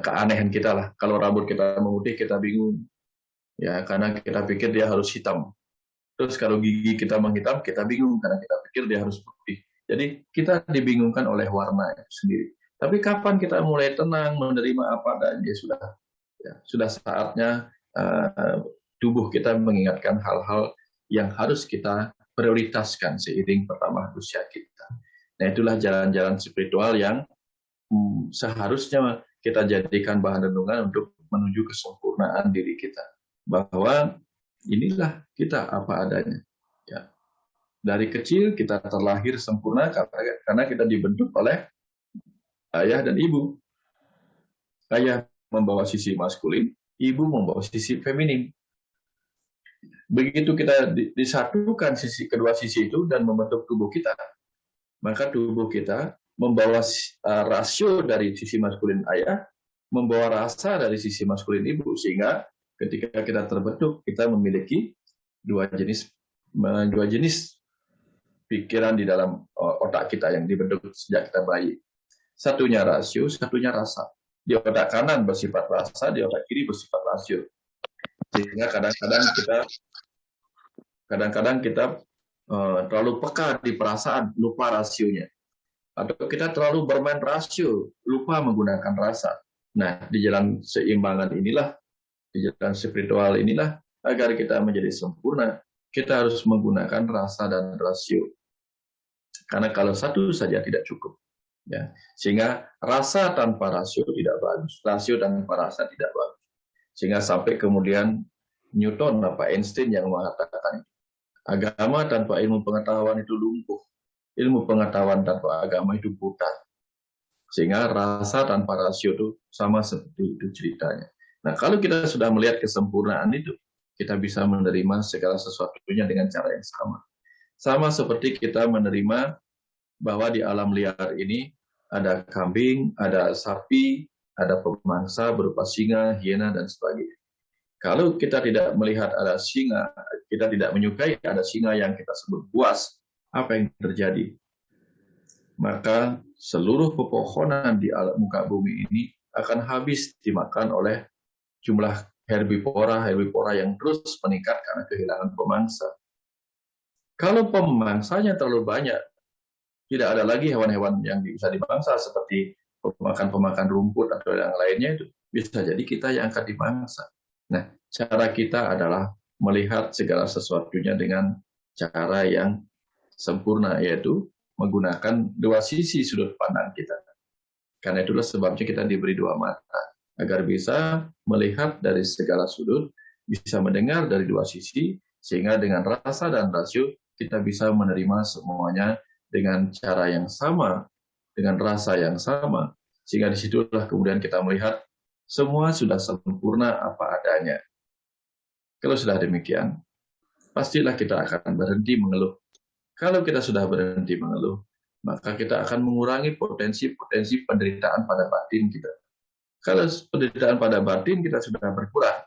Keanehan kita lah. Kalau rambut kita memutih, kita bingung. Ya, karena kita pikir dia harus hitam. Terus kalau gigi kita menghitam, kita bingung karena kita pikir dia harus putih. Jadi kita dibingungkan oleh warna itu sendiri. Tapi kapan kita mulai tenang, menerima apa adanya, sudah saatnya tubuh kita mengingatkan hal-hal yang harus kita prioritaskan seiring pertambah usia kita. Nah, itulah jalan-jalan spiritual yang seharusnya kita jadikan bahan renungan untuk menuju kesempurnaan diri kita. Bahwa inilah kita apa adanya. Ya. Dari kecil kita terlahir sempurna karena kita dibentuk oleh ayah dan ibu. Ayah membawa sisi maskulin, ibu membawa sisi feminin. Begitu kita disatukan kedua sisi itu dan membentuk tubuh kita, maka tubuh kita membawa rasio dari sisi maskulin ayah, membawa rasa dari sisi maskulin ibu, sehingga ketika kita terbentuk, kita memiliki dua jenis pikiran di dalam otak kita yang dibentuk sejak kita bayi. Satunya rasio, satunya rasa. Di otak kanan bersifat rasa, di otak kiri bersifat rasio. Sehingga kadang-kadang kita terlalu peka di perasaan, lupa rasionya. Atau kita terlalu bermain rasio, lupa menggunakan rasa. Nah, di jalan seimbangan inilah, di jalan spiritual inilah, agar kita menjadi sempurna, kita harus menggunakan rasa dan rasio. Karena kalau satu saja tidak cukup. Ya. Sehingga rasa tanpa rasio tidak bagus, rasio tanpa rasa tidak bagus. Sehingga sampai kemudian Newton, Einstein yang mengatakan, agama tanpa ilmu pengetahuan itu lumpuh. Ilmu pengetahuan tanpa agama itu buta. Sehingga rasa tanpa rasio itu sama seperti itu ceritanya. Nah, kalau kita sudah melihat kesempurnaan itu, kita bisa menerima segala sesuatunya dengan cara yang sama. Sama seperti kita menerima bahwa di alam liar ini ada kambing, ada sapi, ada pemangsa berupa singa, hiena, dan sebagainya. Kalau kita tidak melihat ada singa, kita tidak menyukai ada singa yang kita sebut buas, apa yang terjadi? Maka seluruh pepohonan di muka bumi ini akan habis dimakan oleh jumlah herbivora yang terus meningkat karena kehilangan pemangsa. Kalau pemangsanya terlalu banyak, tidak ada lagi hewan-hewan yang bisa dimangsa seperti pemakan rumput atau yang lainnya, itu bisa jadi kita yang akan dimangsa. Nah, cara kita adalah melihat segala sesuatunya dengan cara yang sempurna, yaitu menggunakan dua sisi sudut pandang kita. Karena itulah sebabnya kita diberi dua mata, agar bisa melihat dari segala sudut, bisa mendengar dari dua sisi, Sehingga dengan rasa dan rasio kita bisa menerima semuanya dengan cara yang sama, dengan rasa yang sama. Sehingga disitulah kemudian kita melihat semua sudah sempurna apa adanya. Kalau sudah demikian, pastilah kita akan berhenti mengeluh. Kalau kita sudah berhenti mengeluh, maka kita akan mengurangi potensi-potensi penderitaan pada batin kita. Kalau penderitaan pada batin kita sudah berkurang,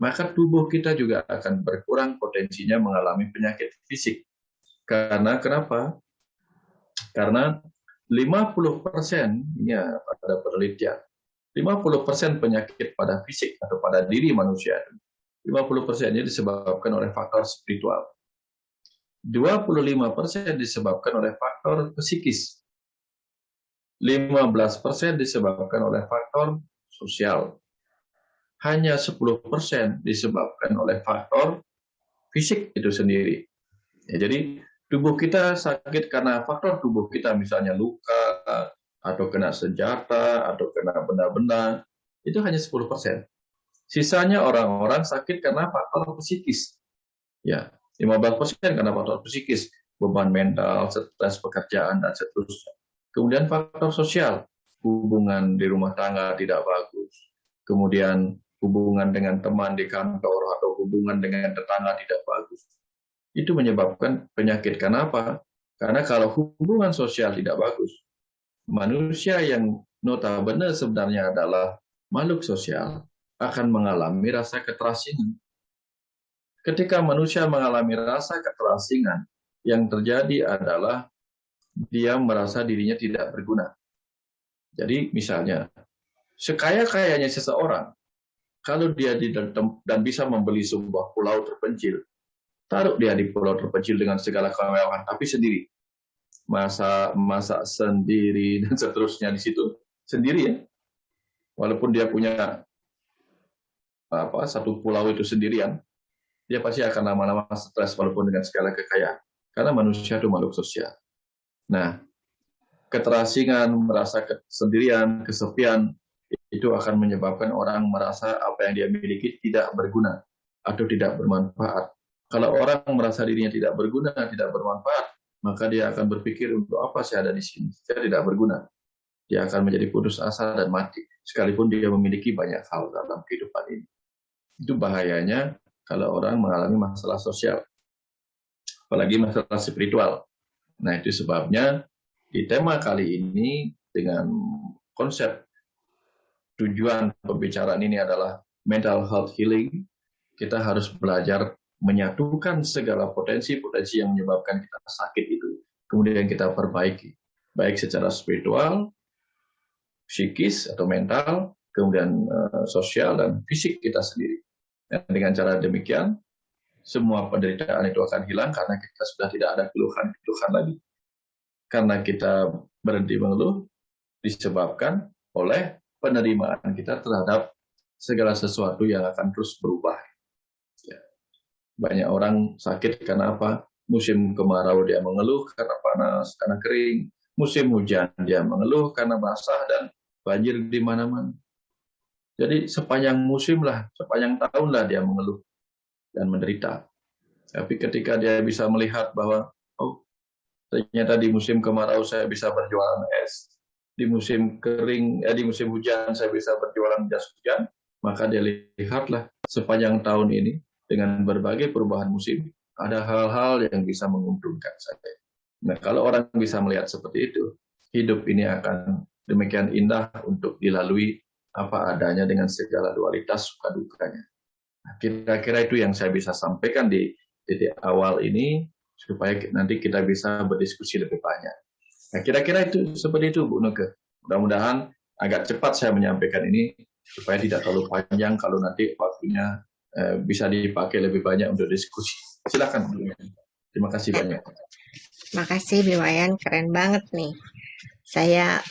maka tubuh kita juga akan berkurang potensinya mengalami penyakit fisik. Karena kenapa? Karena 50% ya pada penelitian, 50% penyakit pada fisik atau pada diri manusia, 50%-nya disebabkan oleh faktor spiritual. 25% disebabkan oleh faktor psikis. 15% disebabkan oleh faktor sosial. Hanya 10% disebabkan oleh faktor fisik itu sendiri. Ya, jadi tubuh kita sakit karena faktor tubuh kita, misalnya luka, atau kena senjata, atau kena benda-benda, itu hanya 10%. Sisanya orang-orang sakit karena faktor psikis. Ya, 15% karena faktor psikis, beban mental, stres pekerjaan, dan seterusnya. Kemudian faktor sosial, hubungan di rumah tangga tidak bagus. Kemudian hubungan dengan teman di kantor atau hubungan dengan tetangga tidak bagus. Itu menyebabkan penyakit. Kenapa? Karena kalau hubungan sosial tidak bagus, manusia yang notabene sebenarnya adalah makhluk sosial akan mengalami rasa keterasingan. Ketika manusia mengalami rasa keterasingan, yang terjadi adalah dia merasa dirinya tidak berguna. Jadi misalnya, sekaya-kayanya seseorang, kalau dia dan bisa membeli sebuah pulau terpencil, taruh dia di pulau terpencil dengan segala kemewahan, tapi sendiri. Masak sendiri, dan seterusnya di situ. Sendiri ya. Walaupun dia punya satu pulau itu sendirian, dia pasti akan lama-lama stres walaupun dengan segala kekayaan. Karena manusia itu makhluk sosial. Nah, keterasingan, merasa kesendirian, kesepian, itu akan menyebabkan orang merasa apa yang dia miliki tidak berguna atau tidak bermanfaat. Kalau orang merasa dirinya tidak berguna, tidak bermanfaat, maka dia akan berpikir, untuk apa saya ada di sini? Saya tidak berguna. Dia akan menjadi putus asa dan mati, sekalipun dia memiliki banyak hal dalam kehidupan ini. Itu bahayanya kalau orang mengalami masalah sosial, apalagi masalah spiritual. Nah, itu sebabnya di tema kali ini dengan konsep tujuan pembicaraan ini adalah mental health healing. Kita harus belajar menyatukan segala potensi-potensi yang menyebabkan kita sakit itu, kemudian kita perbaiki, baik secara spiritual, psikis atau mental, kemudian sosial dan fisik kita sendiri. Dan dengan cara demikian, semua penderitaan itu akan hilang karena kita sudah tidak ada keluhan-keluhan lagi. Karena kita berhenti mengeluh disebabkan oleh penerimaan kita terhadap segala sesuatu yang akan terus berubah. Ya. Banyak orang sakit karena apa? Musim kemarau dia mengeluh karena panas, karena kering. Musim hujan dia mengeluh karena basah dan banjir di mana-mana. Jadi sepanjang musim lah, sepanjang tahun lah dia mengeluh dan menderita. Tapi ketika dia bisa melihat bahwa, oh, ternyata di musim kemarau saya bisa berjualan es, di musim kering, di musim hujan saya bisa berjualan jas hujan, maka dia lihatlah sepanjang tahun ini dengan berbagai perubahan musim, ada hal-hal yang bisa menguntungkan saya. Nah, kalau orang bisa melihat seperti itu, hidup ini akan demikian indah untuk dilalui apa adanya dengan segala dualitas suka dukanya. Nah, kira-kira itu yang saya bisa sampaikan di titik awal ini, supaya nanti kita bisa berdiskusi lebih banyak. Nah, kira-kira itu seperti itu, Bu Nuke. Mudah-mudahan agak cepat saya menyampaikan ini, supaya tidak terlalu panjang kalau nanti waktunya bisa dipakai lebih banyak untuk diskusi. Silakan, Bu Nuke. Terima kasih banyak. Makasih Biwayan, keren banget nih. Saya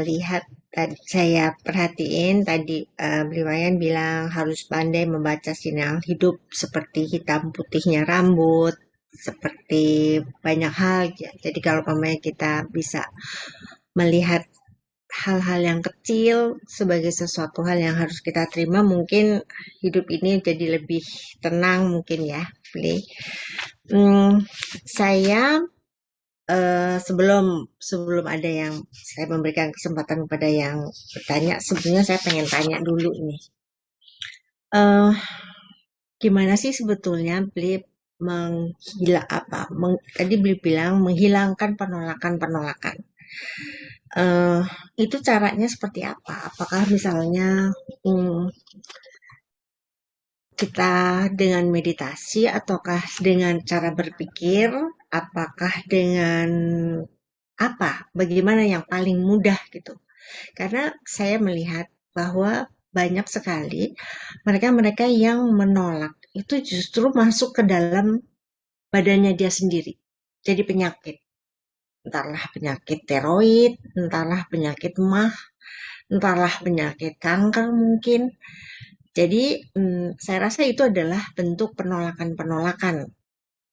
lihat tadi, saya perhatiin tadi Biwayan bilang harus pandai membaca sinyal hidup seperti hitam putihnya rambut, seperti banyak hal. Jadi kalau pamannya kita bisa melihat hal-hal yang kecil sebagai sesuatu hal yang harus kita terima, mungkin hidup ini jadi lebih tenang mungkin ya, Bli. Saya sebelum sebelum ada yang saya memberikan kesempatan kepada yang bertanya, sebenarnya saya pengen tanya dulu ini. eh Gimana sih sebetulnya Bli tadi Bli bilang menghilangkan penolakan-penolakan. eh itu caranya seperti apa? Apakah misalnya hmm, kita dengan meditasi ataukah dengan cara berpikir? Apakah dengan apa? Bagaimana yang paling mudah gitu? Karena saya melihat bahwa banyak sekali mereka-mereka yang menolak itu justru masuk ke dalam badannya dia sendiri. Jadi penyakit. Entahlah penyakit tiroid, entahlah penyakit mah, entahlah penyakit kanker mungkin. Jadi saya rasa itu adalah bentuk penolakan-penolakan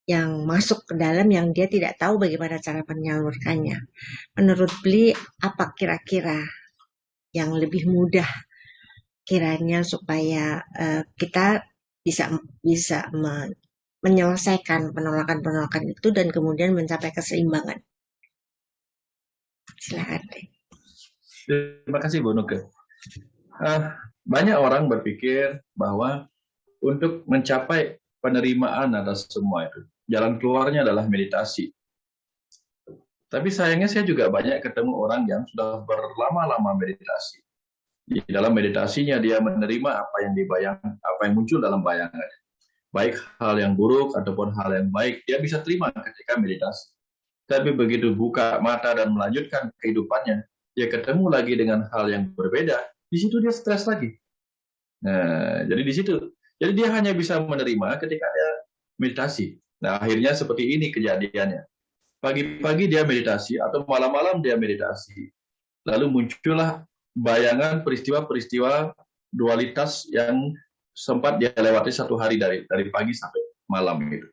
yang masuk ke dalam yang dia tidak tahu bagaimana cara menyalurkannya. Menurut Bli, apa kira-kira yang lebih mudah kiranya supaya kita bisa bisa menyelesaikan penolakan-penolakan itu dan kemudian mencapai keseimbangan. Silakan deh. Terima kasih Bu Nuke. Banyak orang berpikir bahwa untuk mencapai penerimaan atas semua itu, jalan keluarnya adalah meditasi. Tapi sayangnya saya juga banyak ketemu orang yang sudah berlama-lama meditasi. Di dalam meditasinya dia menerima apa yang dibayangkan, apa yang muncul dalam bayangan. Baik hal yang buruk ataupun hal yang baik, dia bisa terima ketika meditasi. Tapi begitu buka mata dan melanjutkan kehidupannya, dia ketemu lagi dengan hal yang berbeda, di situ dia stres lagi. Nah, jadi di situ. Jadi dia hanya bisa menerima ketika dia meditasi. Nah, akhirnya seperti ini kejadiannya. Pagi-pagi dia meditasi atau malam-malam dia meditasi. Lalu muncullah bayangan peristiwa-peristiwa dualitas yang sempat dia lewati satu hari dari pagi sampai malam itu.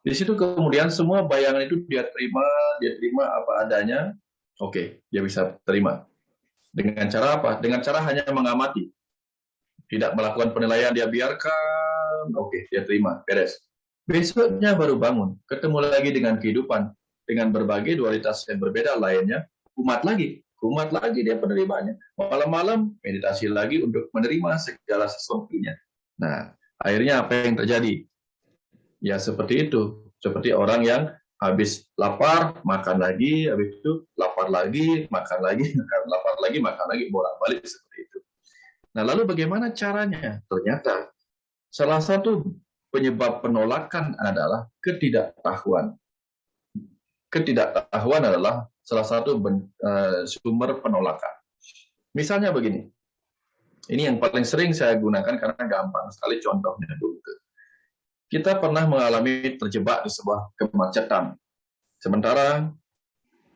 Di situ kemudian semua bayangan itu dia terima apa adanya. Oke, dia bisa terima. Dengan cara apa? Dengan cara hanya mengamati. Tidak melakukan penilaian, dia biarkan. Oke, dia terima, beres. Besoknya baru bangun, ketemu lagi dengan kehidupan, dengan berbagai dualitas yang berbeda lainnya, kumat lagi dia penerimaannya. Malam-malam meditasi lagi untuk menerima segala sesuatunya. Nah, akhirnya apa yang terjadi? Ya seperti itu, seperti orang yang habis lapar, makan lagi, habis itu lapar lagi, makan lagi, lapar lagi, makan lagi, bolak-balik seperti itu. Nah, lalu bagaimana caranya? Ternyata salah satu penyebab penolakan adalah ketidaktahuan. Ketidaktahuan adalah salah satu sumber penolakan. Misalnya begini, ini yang paling sering saya gunakan karena gampang sekali contohnya dulu. Kita pernah mengalami terjebak di sebuah kemacetan. Sementara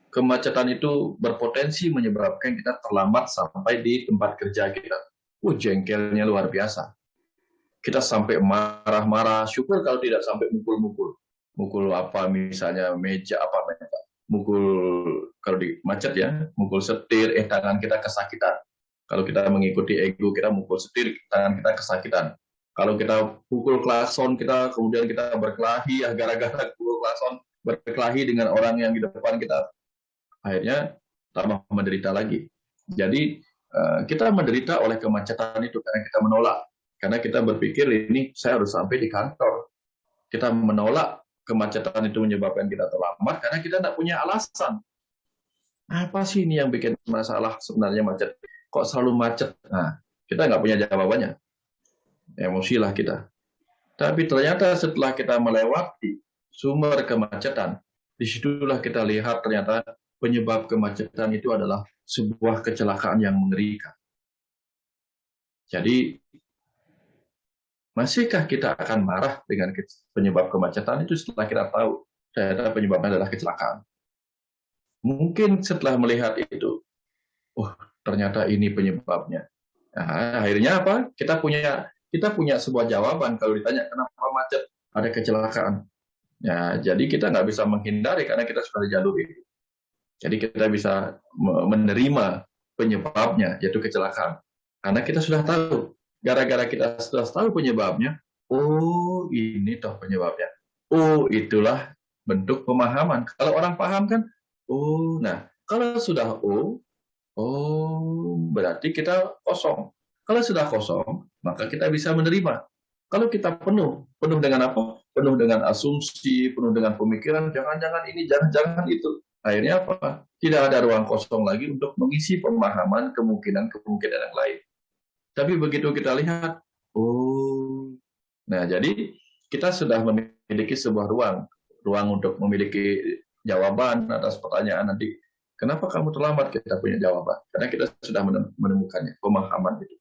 kemacetan itu berpotensi menyebabkan kita terlambat sampai di tempat kerja kita. Jengkelnya luar biasa. Kita sampai marah-marah, syukur kalau tidak sampai mukul-mukul. Mukul apa misalnya meja apa mukul kalau di macet ya, mukul setir, tangan kita kesakitan. Kalau kita mengikuti ego, kita mukul setir, tangan kita kesakitan. Kalau kita pukul klakson, kemudian kita berkelahi, gara-gara pukul klakson, berkelahi dengan orang yang di depan kita, akhirnya tambah menderita lagi. Jadi kita menderita oleh kemacetan itu karena kita menolak. Karena kita berpikir ini saya harus sampai di kantor. Kita menolak kemacetan itu menyebabkan kita terlambat karena kita tidak punya alasan. Apa sih ini yang bikin masalah sebenarnya macet? Kok selalu macet? Nah, kita nggak punya jawabannya. Emosilah kita. Tapi ternyata setelah kita melewati sumber kemacetan, disitulah kita lihat ternyata penyebab kemacetan itu adalah sebuah kecelakaan yang mengerikan. Jadi, masihkah kita akan marah dengan penyebab kemacetan itu setelah kita tahu ternyata penyebabnya adalah kecelakaan? Mungkin setelah melihat itu, ternyata ini penyebabnya. Nah, akhirnya apa? Kita punya sebuah jawaban kalau ditanya kenapa macet, ada kecelakaan. Ya, jadi kita nggak bisa menghindari karena kita sudah di jalur itu. Jadi kita bisa menerima penyebabnya, yaitu kecelakaan. Karena kita sudah tahu, gara-gara kita sudah tahu penyebabnya, oh ini toh penyebabnya. Oh itulah bentuk pemahaman. Kalau orang paham kan, oh nah kalau sudah oh berarti kita kosong. Kalau sudah kosong, maka kita bisa menerima. Kalau kita penuh dengan apa? Penuh dengan asumsi, penuh dengan pemikiran, jangan-jangan ini, jangan-jangan itu. Akhirnya apa? Tidak ada ruang kosong lagi untuk mengisi pemahaman kemungkinan-kemungkinan yang lain. Tapi begitu kita lihat, oh, nah jadi kita sudah memiliki sebuah ruang untuk memiliki jawaban atas pertanyaan nanti. Kenapa kamu terlambat? Kita punya jawaban. Karena kita sudah menemukannya, pemahaman itu.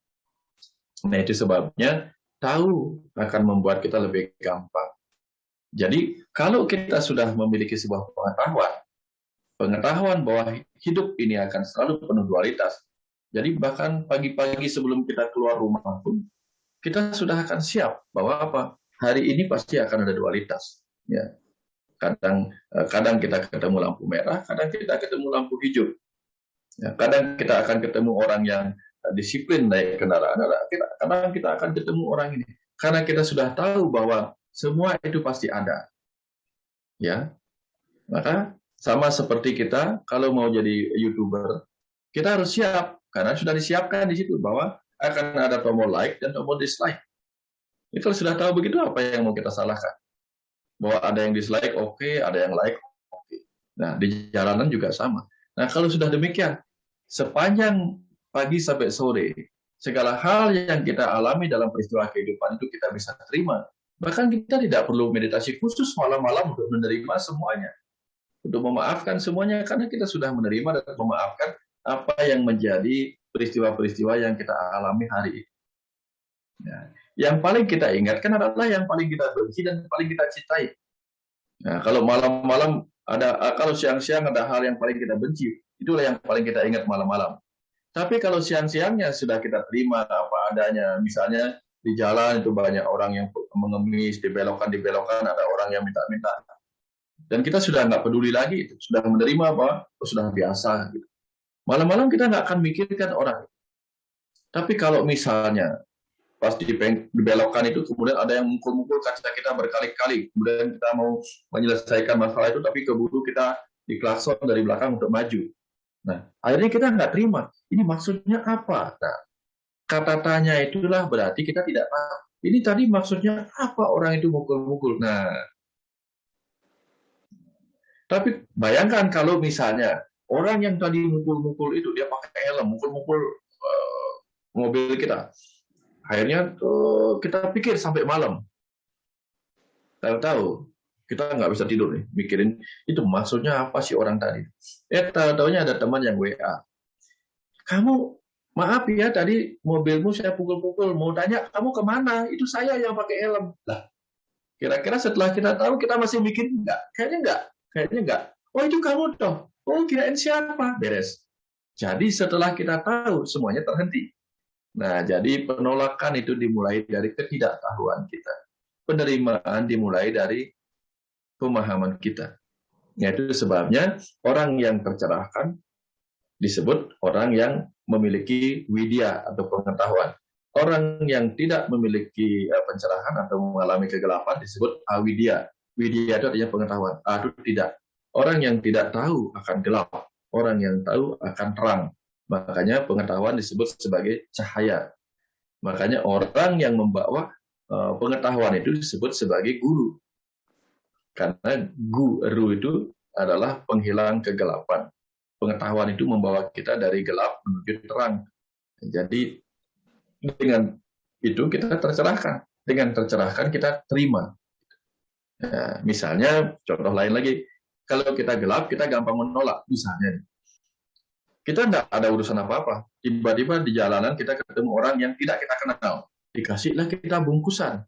Nah itu sebabnya tahu akan membuat kita lebih gampang. Jadi kalau kita sudah memiliki sebuah pengetahuan bahwa hidup ini akan selalu penuh dualitas. Jadi bahkan pagi-pagi sebelum kita keluar rumah pun, kita sudah akan siap bahwa apa? Hari ini pasti akan ada dualitas. Ya. Kadang kita ketemu lampu merah, kadang kita ketemu lampu hijau. Ya, kadang kita akan ketemu orang yang disiplin naik kendaraan, kadang kita akan ketemu orang ini. Karena kita sudah tahu bahwa semua itu pasti ada. Ya, maka sama seperti kita kalau mau jadi YouTuber, kita harus siap karena sudah disiapkan di situ bahwa akan ada tombol like dan tombol dislike. Itu sudah tahu begitu, apa yang mau kita salahkan? Bahwa ada yang dislike, oke, ada yang like, oke. Nah, di jalanan juga sama. Nah, kalau sudah demikian, sepanjang pagi sampai sore, segala hal yang kita alami dalam peristiwa kehidupan itu kita bisa terima. Bahkan kita tidak perlu meditasi khusus malam-malam untuk menerima semuanya. Untuk memaafkan semuanya, karena kita sudah menerima dan memaafkan apa yang menjadi peristiwa-peristiwa yang kita alami hari ini. Nah, yang paling kita ingatkan adalah yang paling kita benci dan paling kita cintai. Nah, kalau malam-malam kalau siang-siang ada hal yang paling kita benci, itulah yang paling kita ingat malam-malam. Tapi kalau siang-siangnya sudah kita terima apa adanya, misalnya di jalan itu banyak orang yang mengemis, dibelokkan, ada orang yang minta-minta. Dan kita sudah nggak peduli lagi, sudah menerima apa, sudah biasa. Gitu. Malam-malam kita nggak akan mikirkan orang. Tapi kalau misalnya pas dibelokkan itu kemudian ada yang mukul-mukul kaca kita berkali-kali, kemudian kita mau menyelesaikan masalah itu tapi keburu kita diklakson dari belakang untuk maju. Nah, akhirnya kita nggak terima. Ini maksudnya apa? Nah, kata tanya itulah berarti kita tidak tahu. Ini tadi maksudnya apa orang itu mukul-mukul? Nah, tapi bayangkan kalau misalnya orang yang tadi mukul-mukul itu dia pakai helm, mukul-mukul mobil kita. Akhirnya kita pikir sampai malam. Tahu-tahu kita nggak bisa tidur nih, mikirin itu maksudnya apa sih orang tadi. Tahu-taunya ada teman yang WA. Kamu, maaf ya tadi mobilmu saya pukul-pukul, mau tanya kamu kemana? Itu saya yang pakai helm. Lah, kira-kira setelah kita tahu kita masih mikir enggak? Kayaknya enggak. Oh itu kamu toh. Oh kirain siapa? Beres. Jadi setelah kita tahu semuanya terhenti. Nah, jadi penolakan itu dimulai dari ketidaktahuan kita. Penerimaan dimulai dari pemahaman kita. Yaitu sebabnya orang yang tercerahkan disebut orang yang memiliki widya atau pengetahuan. Orang yang tidak memiliki pencerahan atau mengalami kegelapan disebut awidya. Widya itu artinya pengetahuan. Itu tidak. Orang yang tidak tahu akan gelap. Orang yang tahu akan terang. Makanya pengetahuan disebut sebagai cahaya. Makanya orang yang membawa pengetahuan itu disebut sebagai guru. Karena guru itu adalah penghilang kegelapan. Pengetahuan itu membawa kita dari gelap menuju terang. Jadi dengan itu kita tercerahkan. Dengan tercerahkan kita terima. Nah, misalnya contoh lain lagi, kalau kita gelap kita gampang menolak. Misalnya kita nggak ada urusan apa-apa. Tiba-tiba di jalanan kita ketemu orang yang tidak kita kenal. Dikasihlah kita bungkusan.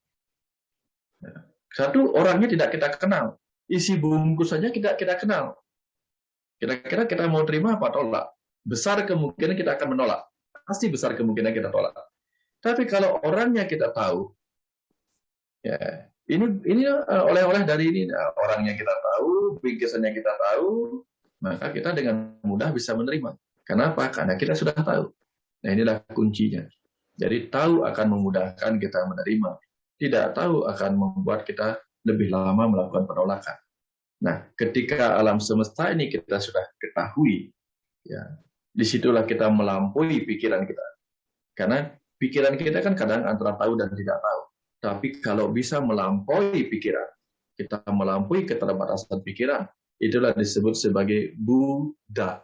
Satu, orangnya tidak kita kenal. Isi bungkusannya tidak kita kenal. Kira-kira kita mau terima apa tolak? Besar kemungkinan kita akan menolak. Pasti besar kemungkinan kita tolak. Tapi kalau orangnya kita tahu, ya ini oleh-oleh dari ini, orangnya kita tahu, bingkisannya kita tahu, maka kita dengan mudah bisa menerima. Kenapa? Karena kita sudah tahu. Nah, inilah kuncinya. Jadi tahu akan memudahkan kita menerima. Tidak tahu akan membuat kita lebih lama melakukan penolakan. Nah, ketika alam semesta ini kita sudah ketahui, ya, disitulah kita melampaui pikiran kita. Karena pikiran kita kan kadang antara tahu dan tidak tahu. Tapi kalau bisa melampaui pikiran, kita melampaui keterbatasan pikiran, itulah disebut sebagai Buddha.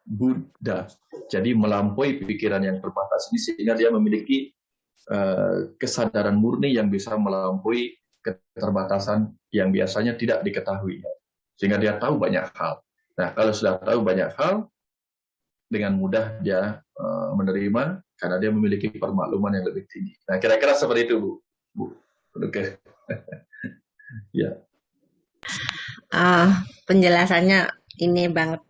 Buddha. Jadi melampaui pikiran yang terbatas ini sehingga dia memiliki kesadaran murni yang bisa melampaui keterbatasan yang biasanya tidak diketahui. Sehingga dia tahu banyak hal. Nah, kalau sudah tahu banyak hal, dengan mudah dia menerima karena dia memiliki permakluman yang lebih tinggi. Nah, kira-kira seperti itu, Bu. Oke. Ya. Penjelasannya ini banget,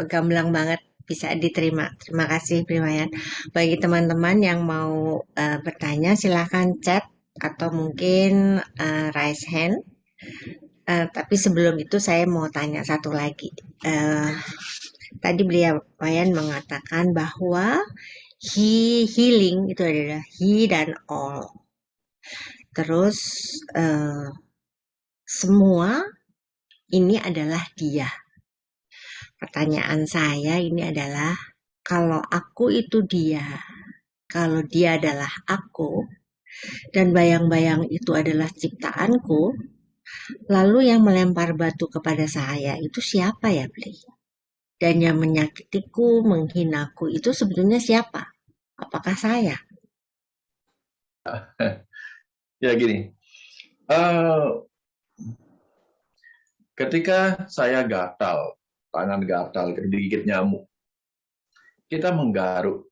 gamblang banget, bisa diterima. Terima kasih, Primayan. Bagi teman-teman yang mau bertanya, silahkan chat atau mungkin raise hand. Tapi sebelum itu saya mau tanya satu lagi. Tadi beliau Wayan mengatakan bahwa healing itu adalah he dan all. Terus semua ini adalah dia. Pertanyaan saya ini adalah, kalau aku itu dia, kalau dia adalah aku, dan bayang-bayang itu adalah ciptaanku, lalu yang melempar batu kepada saya itu siapa ya, Bli? Dan yang menyakitiku, menghinaku itu sebetulnya siapa? Apakah saya? Ya gini, ketika saya gatal, tangan gatal, digigit nyamuk, kita menggaruk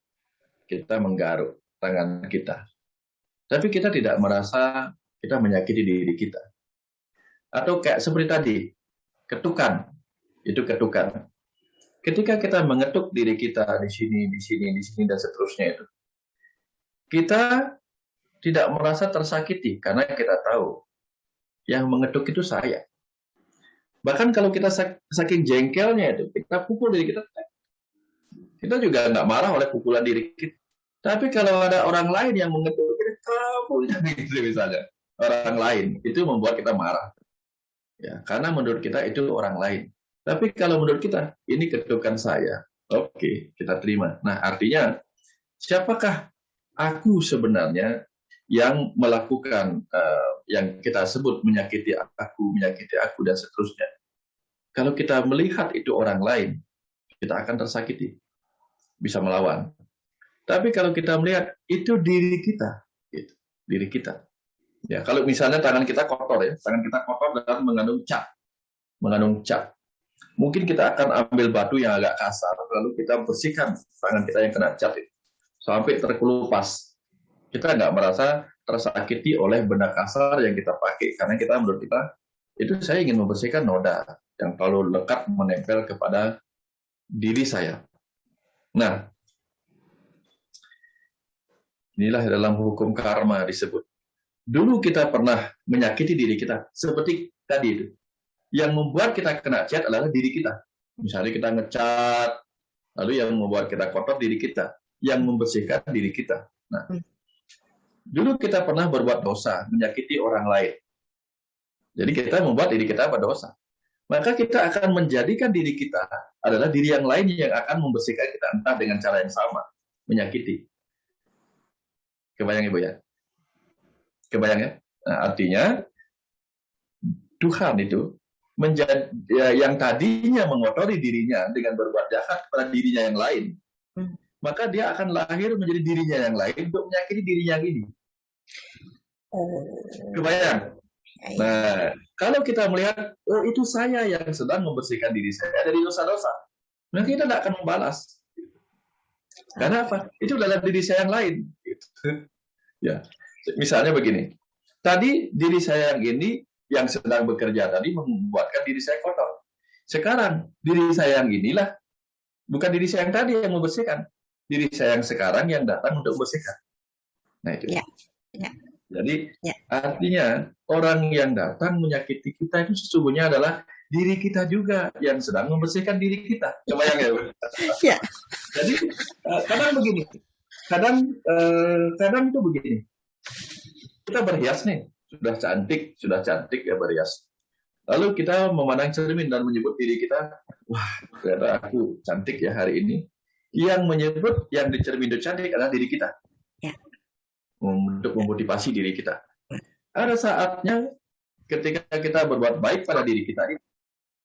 tangan kita. Tapi kita tidak merasa kita menyakiti diri kita. Atau kayak seperti tadi, ketukan, itu ketukan. Ketika kita mengetuk diri kita di sini, dan seterusnya itu, kita tidak merasa tersakiti karena kita tahu yang mengetuk itu saya. Bahkan kalau kita saking jengkelnya itu, kita pukul diri kita, kita juga nggak marah oleh pukulan diri kita. Tapi kalau ada orang lain yang mengetuk kita, kamu gitu misalnya, orang lain itu membuat kita marah. Ya, karena menurut kita itu orang lain. Tapi kalau menurut kita, ini ketukan saya. Oke, kita terima. Nah, artinya, siapakah aku sebenarnya yang melakukan yang kita sebut menyakiti aku, dan seterusnya. Kalau kita melihat itu orang lain, kita akan tersakiti. Bisa melawan. Tapi kalau kita melihat itu diri kita, gitu, diri kita. Ya, kalau misalnya tangan kita kotor ya, tangan kita kotor dan mengandung cat. Mungkin kita akan ambil batu yang agak kasar, lalu kita bersihkan tangan kita yang kena cat itu sampai terkelupas. Kita nggak merasa tersakiti oleh benda kasar yang kita pakai, karena kita menurut kita itu saya ingin membersihkan noda yang terlalu lekat menempel kepada diri saya. Nah, inilah dalam hukum karma disebut. Dulu kita pernah menyakiti diri kita, seperti tadi itu. Yang membuat kita kena cat adalah diri kita. Misalnya kita ngecat, lalu yang membuat kita kotor diri kita, yang membersihkan diri kita. Nah, dulu kita pernah berbuat dosa, menyakiti orang lain. Jadi kita membuat diri kita berdosa. Maka kita akan menjadikan diri kita adalah diri yang lain yang akan membersihkan kita, entah dengan cara yang sama, menyakiti. Kebayang Ibu ya? Kebayang ya? Nah, artinya Tuhan itu menjadi yang tadinya mengotori dirinya dengan berbuat jahat pada dirinya yang lain, maka dia akan lahir menjadi dirinya yang lain untuk menyakiti dirinya yang ini. Kebayang? Nah, kalau kita melihat itu saya yang sedang membersihkan diri saya dari dosa-dosa, maka kita tidak akan membalas. Karena apa? Itu adalah diri saya yang lain. Ya, misalnya begini. Tadi diri saya yang ini yang sedang bekerja tadi membuatkan diri saya kotor. Sekarang diri saya yang inilah, bukan diri saya yang tadi yang membersihkan, diri saya yang sekarang yang datang untuk membersihkan. Nah itu. Ya. Jadi artinya orang yang datang menyakiti kita itu sesungguhnya adalah diri kita juga yang sedang membersihkan diri kita. Kebayang ya? Ya. Jadi kadang begini, kadang itu begini. Kita berhias nih, sudah cantik ya berhias. Lalu kita memandang cermin dan menyebut diri kita, wah, ternyata aku cantik ya hari ini. Yang menyebut yang di cermin itu cantik adalah diri kita. Ya. Untuk memotivasi diri kita. Ada saatnya ketika kita berbuat baik pada diri kita,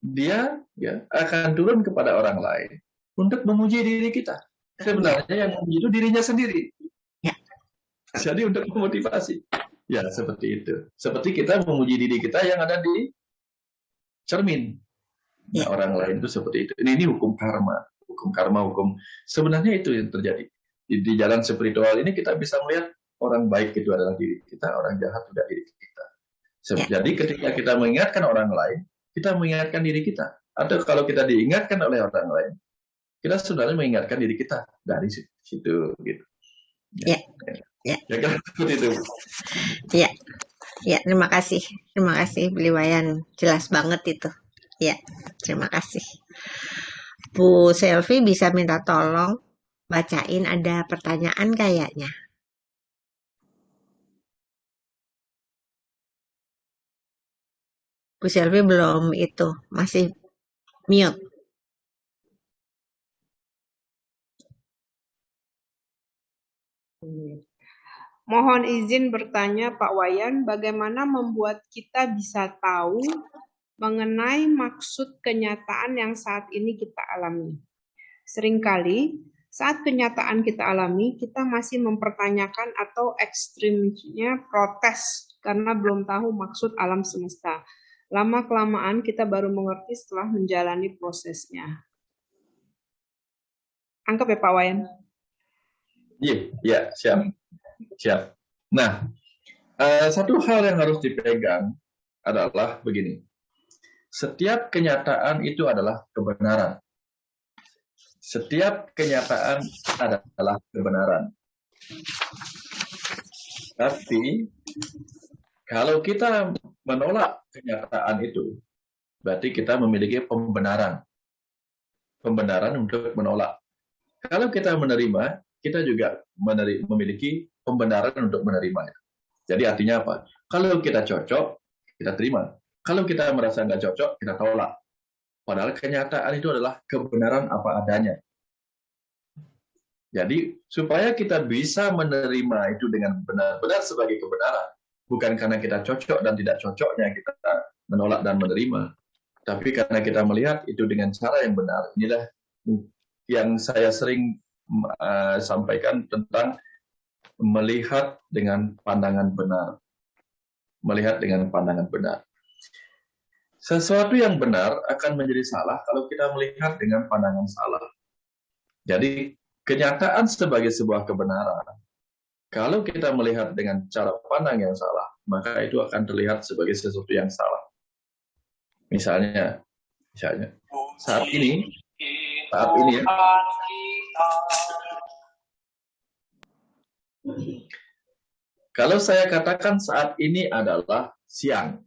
dia ya akan turun kepada orang lain untuk memuji diri kita. Sebenarnya yang memuji itu dirinya sendiri. Ya. Jadi untuk memotivasi. Ya, seperti itu. Seperti kita memuji diri kita yang ada di cermin. Nah, orang lain itu seperti itu. Ini hukum karma. Hukum sebenarnya itu yang terjadi. Di jalan spiritual ini kita bisa melihat orang baik itu adalah diri kita, orang jahat juga diri kita. Jadi ketika kita mengingatkan orang lain, kita mengingatkan diri kita. Atau kalau kita diingatkan oleh orang lain, kita sebenarnya mengingatkan diri kita dari situ gitu. Ya. Ya kan seperti itu. Ya. Ya, terima kasih. Terima kasih Beli Wayan. Jelas banget itu. Ya, terima kasih. Bu Selvi bisa minta tolong bacain, ada pertanyaan kayaknya. Bu Selvi belum itu, masih mute. Mohon izin bertanya Pak Wayan, bagaimana membuat kita bisa tahu mengenai maksud kenyataan yang saat ini kita alami? Seringkali saat kenyataan kita alami, kita masih mempertanyakan atau ekstrimnya protes karena belum tahu maksud alam semesta. Lama-kelamaan kita baru mengerti setelah menjalani prosesnya. Anggap ya Pak Wayan? Iya, siap. Nah, satu hal yang harus dipegang adalah begini. Setiap kenyataan itu adalah kebenaran. Setiap kenyataan adalah kebenaran. Tapi, kalau kita menolak kenyataan itu, berarti kita memiliki pembenaran. Pembenaran untuk menolak. Kalau kita menerima, kita juga memiliki pembenaran untuk menerimanya. Jadi artinya apa? Kalau kita cocok, kita terima. Kalau kita merasa nggak cocok, kita tolak. Padahal kenyataan itu adalah kebenaran apa adanya. Jadi supaya kita bisa menerima itu dengan benar-benar sebagai kebenaran, bukan karena kita cocok dan tidak cocoknya kita menolak dan menerima, tapi karena kita melihat itu dengan cara yang benar. Inilah yang saya sering sampaikan tentang melihat dengan pandangan benar. Melihat dengan pandangan benar. Sesuatu yang benar akan menjadi salah kalau kita melihat dengan pandangan salah. Jadi, kenyataan sebagai sebuah kebenaran, kalau kita melihat dengan cara pandang yang salah, maka itu akan terlihat sebagai sesuatu yang salah. Misalnya saat ini ya, kalau saya katakan saat ini adalah siang,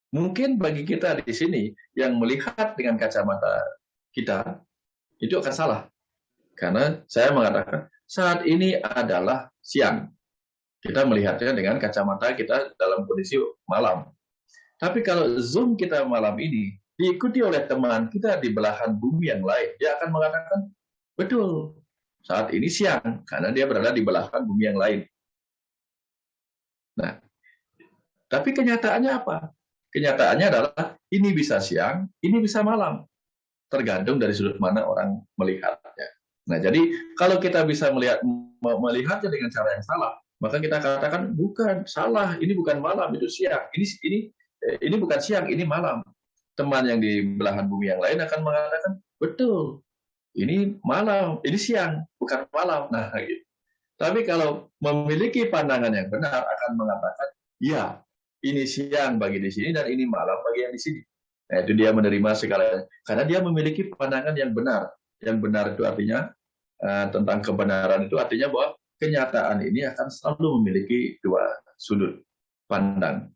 mungkin bagi kita di sini yang melihat dengan kacamata kita itu akan salah. Karena saya mengatakan saat ini adalah siang. Kita melihatnya dengan kacamata kita dalam kondisi malam. Tapi kalau Zoom kita malam ini diikuti oleh teman kita di belahan bumi yang lain, dia akan mengatakan, betul, saat ini siang, karena dia berada di belahan bumi yang lain. Nah, tapi kenyataannya apa? Kenyataannya adalah ini bisa siang, ini bisa malam. Tergantung dari sudut mana orang melihatnya. Nah, jadi kalau kita bisa melihatnya dengan cara yang salah, maka kita katakan bukan salah, ini bukan malam, itu siang. Ini bukan siang, ini malam. Teman yang di belahan bumi yang lain akan mengatakan betul, ini malam, ini siang, bukan malam. Nah, gitu. Tapi kalau memiliki pandangan yang benar akan mengatakan ya, ini siang bagi di sini dan ini malam bagi yang di sini. Nah, itu dia menerima segalanya. Karena dia memiliki pandangan yang benar. Yang benar itu artinya tentang kebenaran itu artinya bahwa kenyataan ini akan selalu memiliki dua sudut pandang.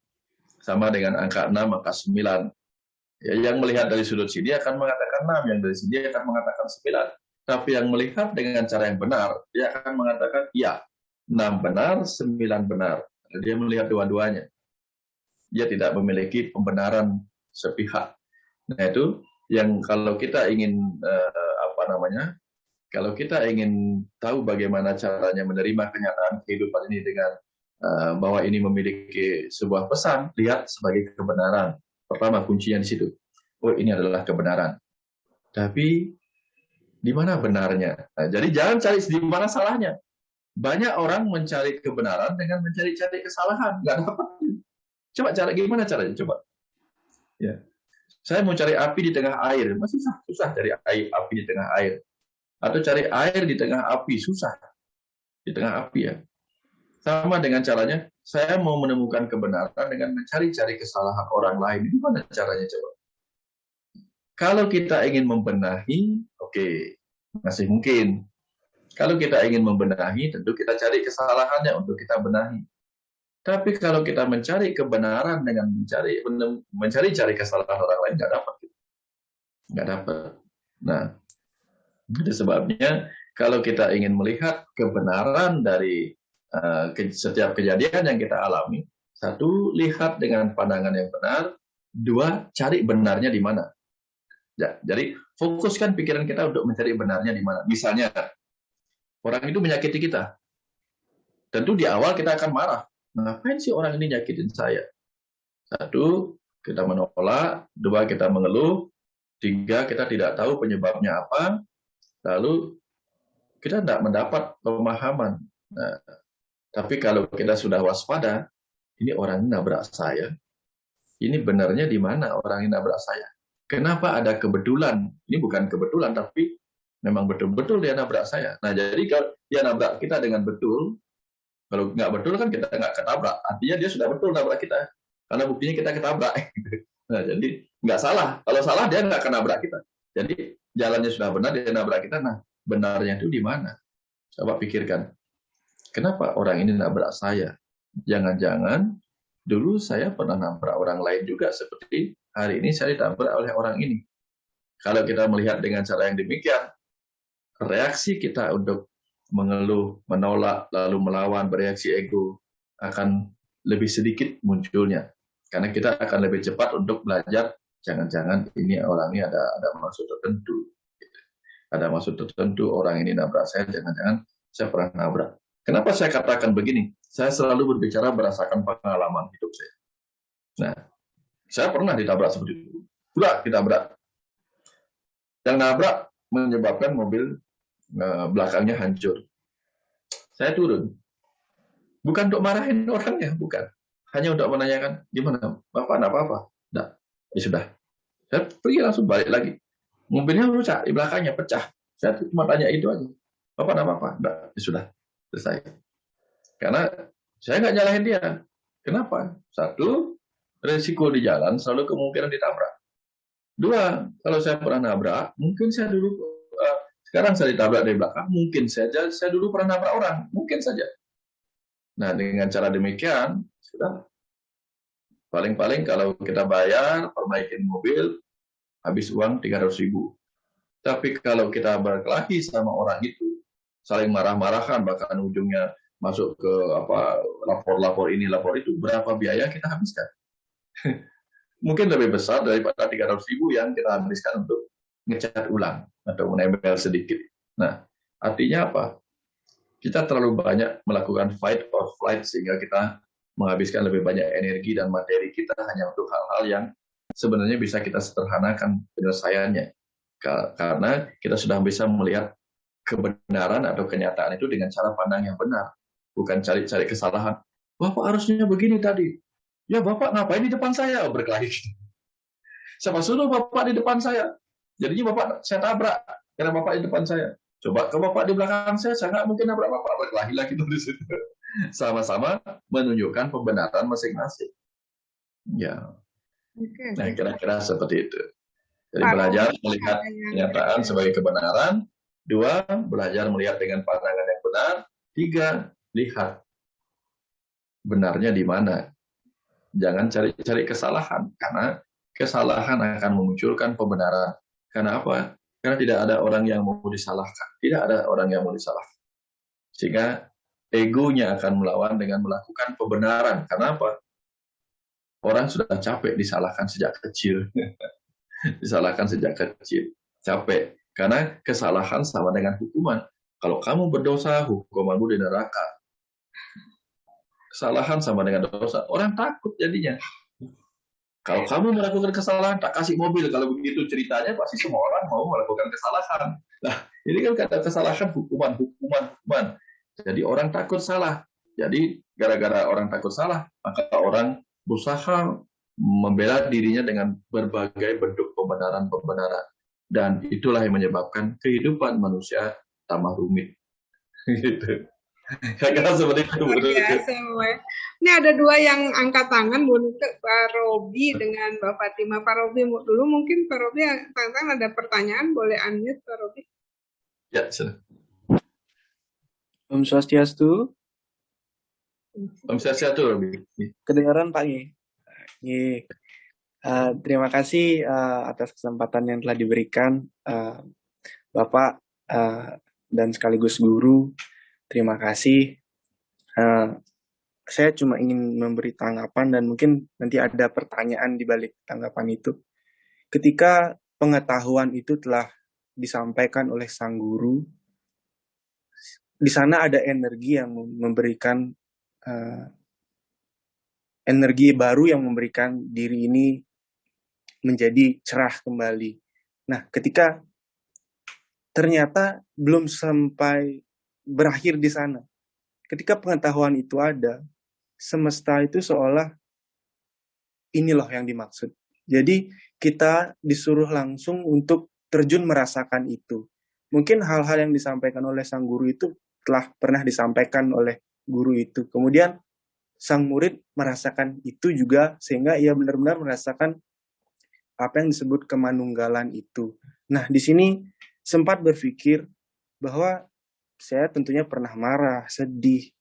Sama dengan angka 6, angka 9. Ya, yang melihat dari sudut sini akan mengatakan 6, yang dari sini akan mengatakan 9. Tapi yang melihat dengan cara yang benar, dia akan mengatakan, ya, 6 benar, 9 benar. Dia melihat dua-duanya. Dia tidak memiliki pembenaran sepihak. Nah, itu yang kalau kita ingin kalau kita ingin tahu bagaimana caranya menerima kenyataan kehidupan ini dengan bahwa ini memiliki sebuah pesan, lihat sebagai kebenaran. Pertama, kuncinya di situ. Oh, ini adalah kebenaran. Tapi di mana benarnya? Nah, jadi jangan cari di mana salahnya. Banyak orang mencari kebenaran dengan mencari-cari kesalahan, nggak dapat. Coba gimana caranya? Coba. Ya. Saya mau cari api di tengah air, masih susah cari api di tengah air. Atau cari air di tengah api, susah. Di tengah api ya. Sama dengan caranya, saya mau menemukan kebenaran dengan mencari-cari kesalahan orang lain. Gimana caranya coba? Kalau kita ingin membenahi, oke, masih mungkin. Kalau kita ingin membenahi, tentu kita cari kesalahannya untuk kita benahi. Tapi kalau kita mencari kebenaran dengan mencari-cari kesalahan orang lain, nggak dapat. Nggak dapat. Nah, itu sebabnya kalau kita ingin melihat kebenaran dari setiap kejadian yang kita alami, satu, lihat dengan pandangan yang benar, dua, cari benarnya di mana. Ya, jadi fokuskan pikiran kita untuk mencari benarnya di mana. Misalnya, orang itu menyakiti kita. Tentu di awal kita akan marah. Ngapain sih orang ini nyakitin saya? Satu, kita menolak. Dua, kita mengeluh. Tiga, kita tidak tahu penyebabnya apa. Lalu, kita tidak mendapat pemahaman. Nah, tapi kalau kita sudah waspada, ini orang ini nabrak saya. Ini benarnya di mana orang ini nabrak saya? Kenapa ada kebetulan? Ini bukan kebetulan, tapi memang betul-betul dia nabrak saya. Nah, jadi kalau dia nabrak kita dengan betul, kalau nggak betul kan kita nggak ketabrak. Artinya dia sudah betul nabrak kita. Karena buktinya kita ketabrak. Nah, jadi nggak salah. Kalau salah dia nggak akan nabrak kita. Jadi jalannya sudah benar, dia nabrak kita. Nah, benarnya itu di mana? Coba pikirkan. Kenapa orang ini nabrak saya? Jangan-jangan dulu saya pernah nabrak orang lain juga, seperti hari ini saya ditabrak oleh orang ini. Kalau kita melihat dengan cara yang demikian, reaksi kita untuk mengeluh, menolak, lalu melawan, bereaksi ego akan lebih sedikit munculnya. Karena kita akan lebih cepat untuk belajar, jangan-jangan ini orang ini ada maksud tertentu. Ada maksud tertentu, orang ini nabrak saya, jangan-jangan saya pernah nabrak. Kenapa saya katakan begini? Saya selalu berbicara berdasarkan pengalaman hidup saya. Nah, saya pernah ditabrak seperti itu. Udah ditabrak. Yang nabrak menyebabkan mobil belakangnya hancur. Saya turun. Bukan untuk marahin orangnya, bukan. Hanya untuk menanyakan, gimana? Bapak enggak apa-apa? Enggak. Ya sudah. Saya pergi langsung balik lagi. Mobilnya rusak, di belakangnya pecah. Saya cuma tanya itu aja. Bapak enggak apa-apa? Enggak. Ya sudah. Selesai. Karena saya nggak nyalahin dia. Kenapa? Satu, resiko di jalan selalu kemungkinan ditabrak. Dua, kalau saya pernah nabrak, mungkin saya dulu, sekarang saya ditabrak dari belakang, mungkin saja saya dulu pernah nabrak orang, mungkin saja. Nah, dengan cara demikian, sudah. Paling-paling kalau kita bayar, perbaikin mobil, habis uang 300.000. Tapi kalau kita berkelahi sama orang itu, saling marah-marahan, bahkan ujungnya masuk ke lapor ini, lapor itu, berapa biaya kita habiskan? Mungkin lebih besar daripada 300.000 yang kita habiskan untuk ngecat ulang atau menempel sedikit. Nah, artinya apa? Kita terlalu banyak melakukan fight or flight sehingga kita menghabiskan lebih banyak energi dan materi kita hanya untuk hal-hal yang sebenarnya bisa kita sederhanakan penyelesaiannya. Karena kita sudah bisa melihat kebenaran atau kenyataan itu dengan cara pandang yang benar, bukan cari-cari kesalahan. Bapak harusnya begini tadi. Ya Bapak ngapain di depan saya? Berkelahi. Siapa suruh Bapak di depan saya? Jadinya Bapak saya tabrak karena Bapak di depan saya. Coba ke Bapak di belakang saya nggak mungkin nabrak Bapak. Berkelahi lagi di situ. Sama-sama menunjukkan pembenaran masing-masing. Ya. Nah, kira-kira seperti itu. Jadi belajar melihat kenyataan sebagai kebenaran. Dua, belajar melihat dengan pandangan yang benar. Tiga, lihat benarnya di mana. Jangan cari-cari kesalahan, karena kesalahan akan memunculkan pembenaran. Karena apa? Karena tidak ada orang yang mau disalahkan. Tidak ada orang yang mau disalahkan. Sehingga egonya akan melawan dengan melakukan pembenaran. Karena apa? Orang sudah capek disalahkan sejak kecil. Disalahkan sejak kecil. Capek. Karena kesalahan sama dengan hukuman. Kalau kamu berdosa, hukumanmu di neraka. Kesalahan sama dengan dosa. Orang takut jadinya. Kalau kamu melakukan kesalahan, tak kasih mobil. Kalau begitu ceritanya, pasti semua orang mau melakukan kesalahan. Nah, ini kan kata kesalahan, hukuman. Jadi orang takut salah. Jadi gara-gara orang takut salah, maka orang berusaha membela dirinya dengan berbagai bentuk pembenaran. Dan itulah yang menyebabkan kehidupan manusia tambah rumit. Gitu. Kira-kira seperti itu. Biasa, ini ada dua yang angkat tangan, Pak Robi dengan Mbak Fatima. Pak Robi dulu, mungkin Pak Robi tangan ada pertanyaan, boleh unmute Pak Robi. Ya, sudah. Om Swastiastu. Om Swastiastu, Robi. Kedengaran Pak Nyi? Terima kasih atas kesempatan yang telah diberikan Bapak dan sekaligus guru. Terima kasih. Saya cuma ingin memberi tanggapan dan mungkin nanti ada pertanyaan di balik tanggapan itu. Ketika pengetahuan itu telah disampaikan oleh sang guru, di sana ada energi yang memberikan energi baru yang memberikan diri ini menjadi cerah kembali. Nah, ketika ternyata belum sampai berakhir di sana. Ketika pengetahuan itu ada, semesta itu seolah ini loh yang dimaksud. Jadi kita disuruh langsung untuk terjun merasakan itu. Mungkin hal-hal yang disampaikan oleh sang guru itu telah pernah disampaikan oleh guru itu. Kemudian sang murid merasakan itu juga sehingga ia benar-benar merasakan apa yang disebut kemanunggalan itu. Nah, di sini sempat berpikir bahwa saya tentunya pernah marah, sedih,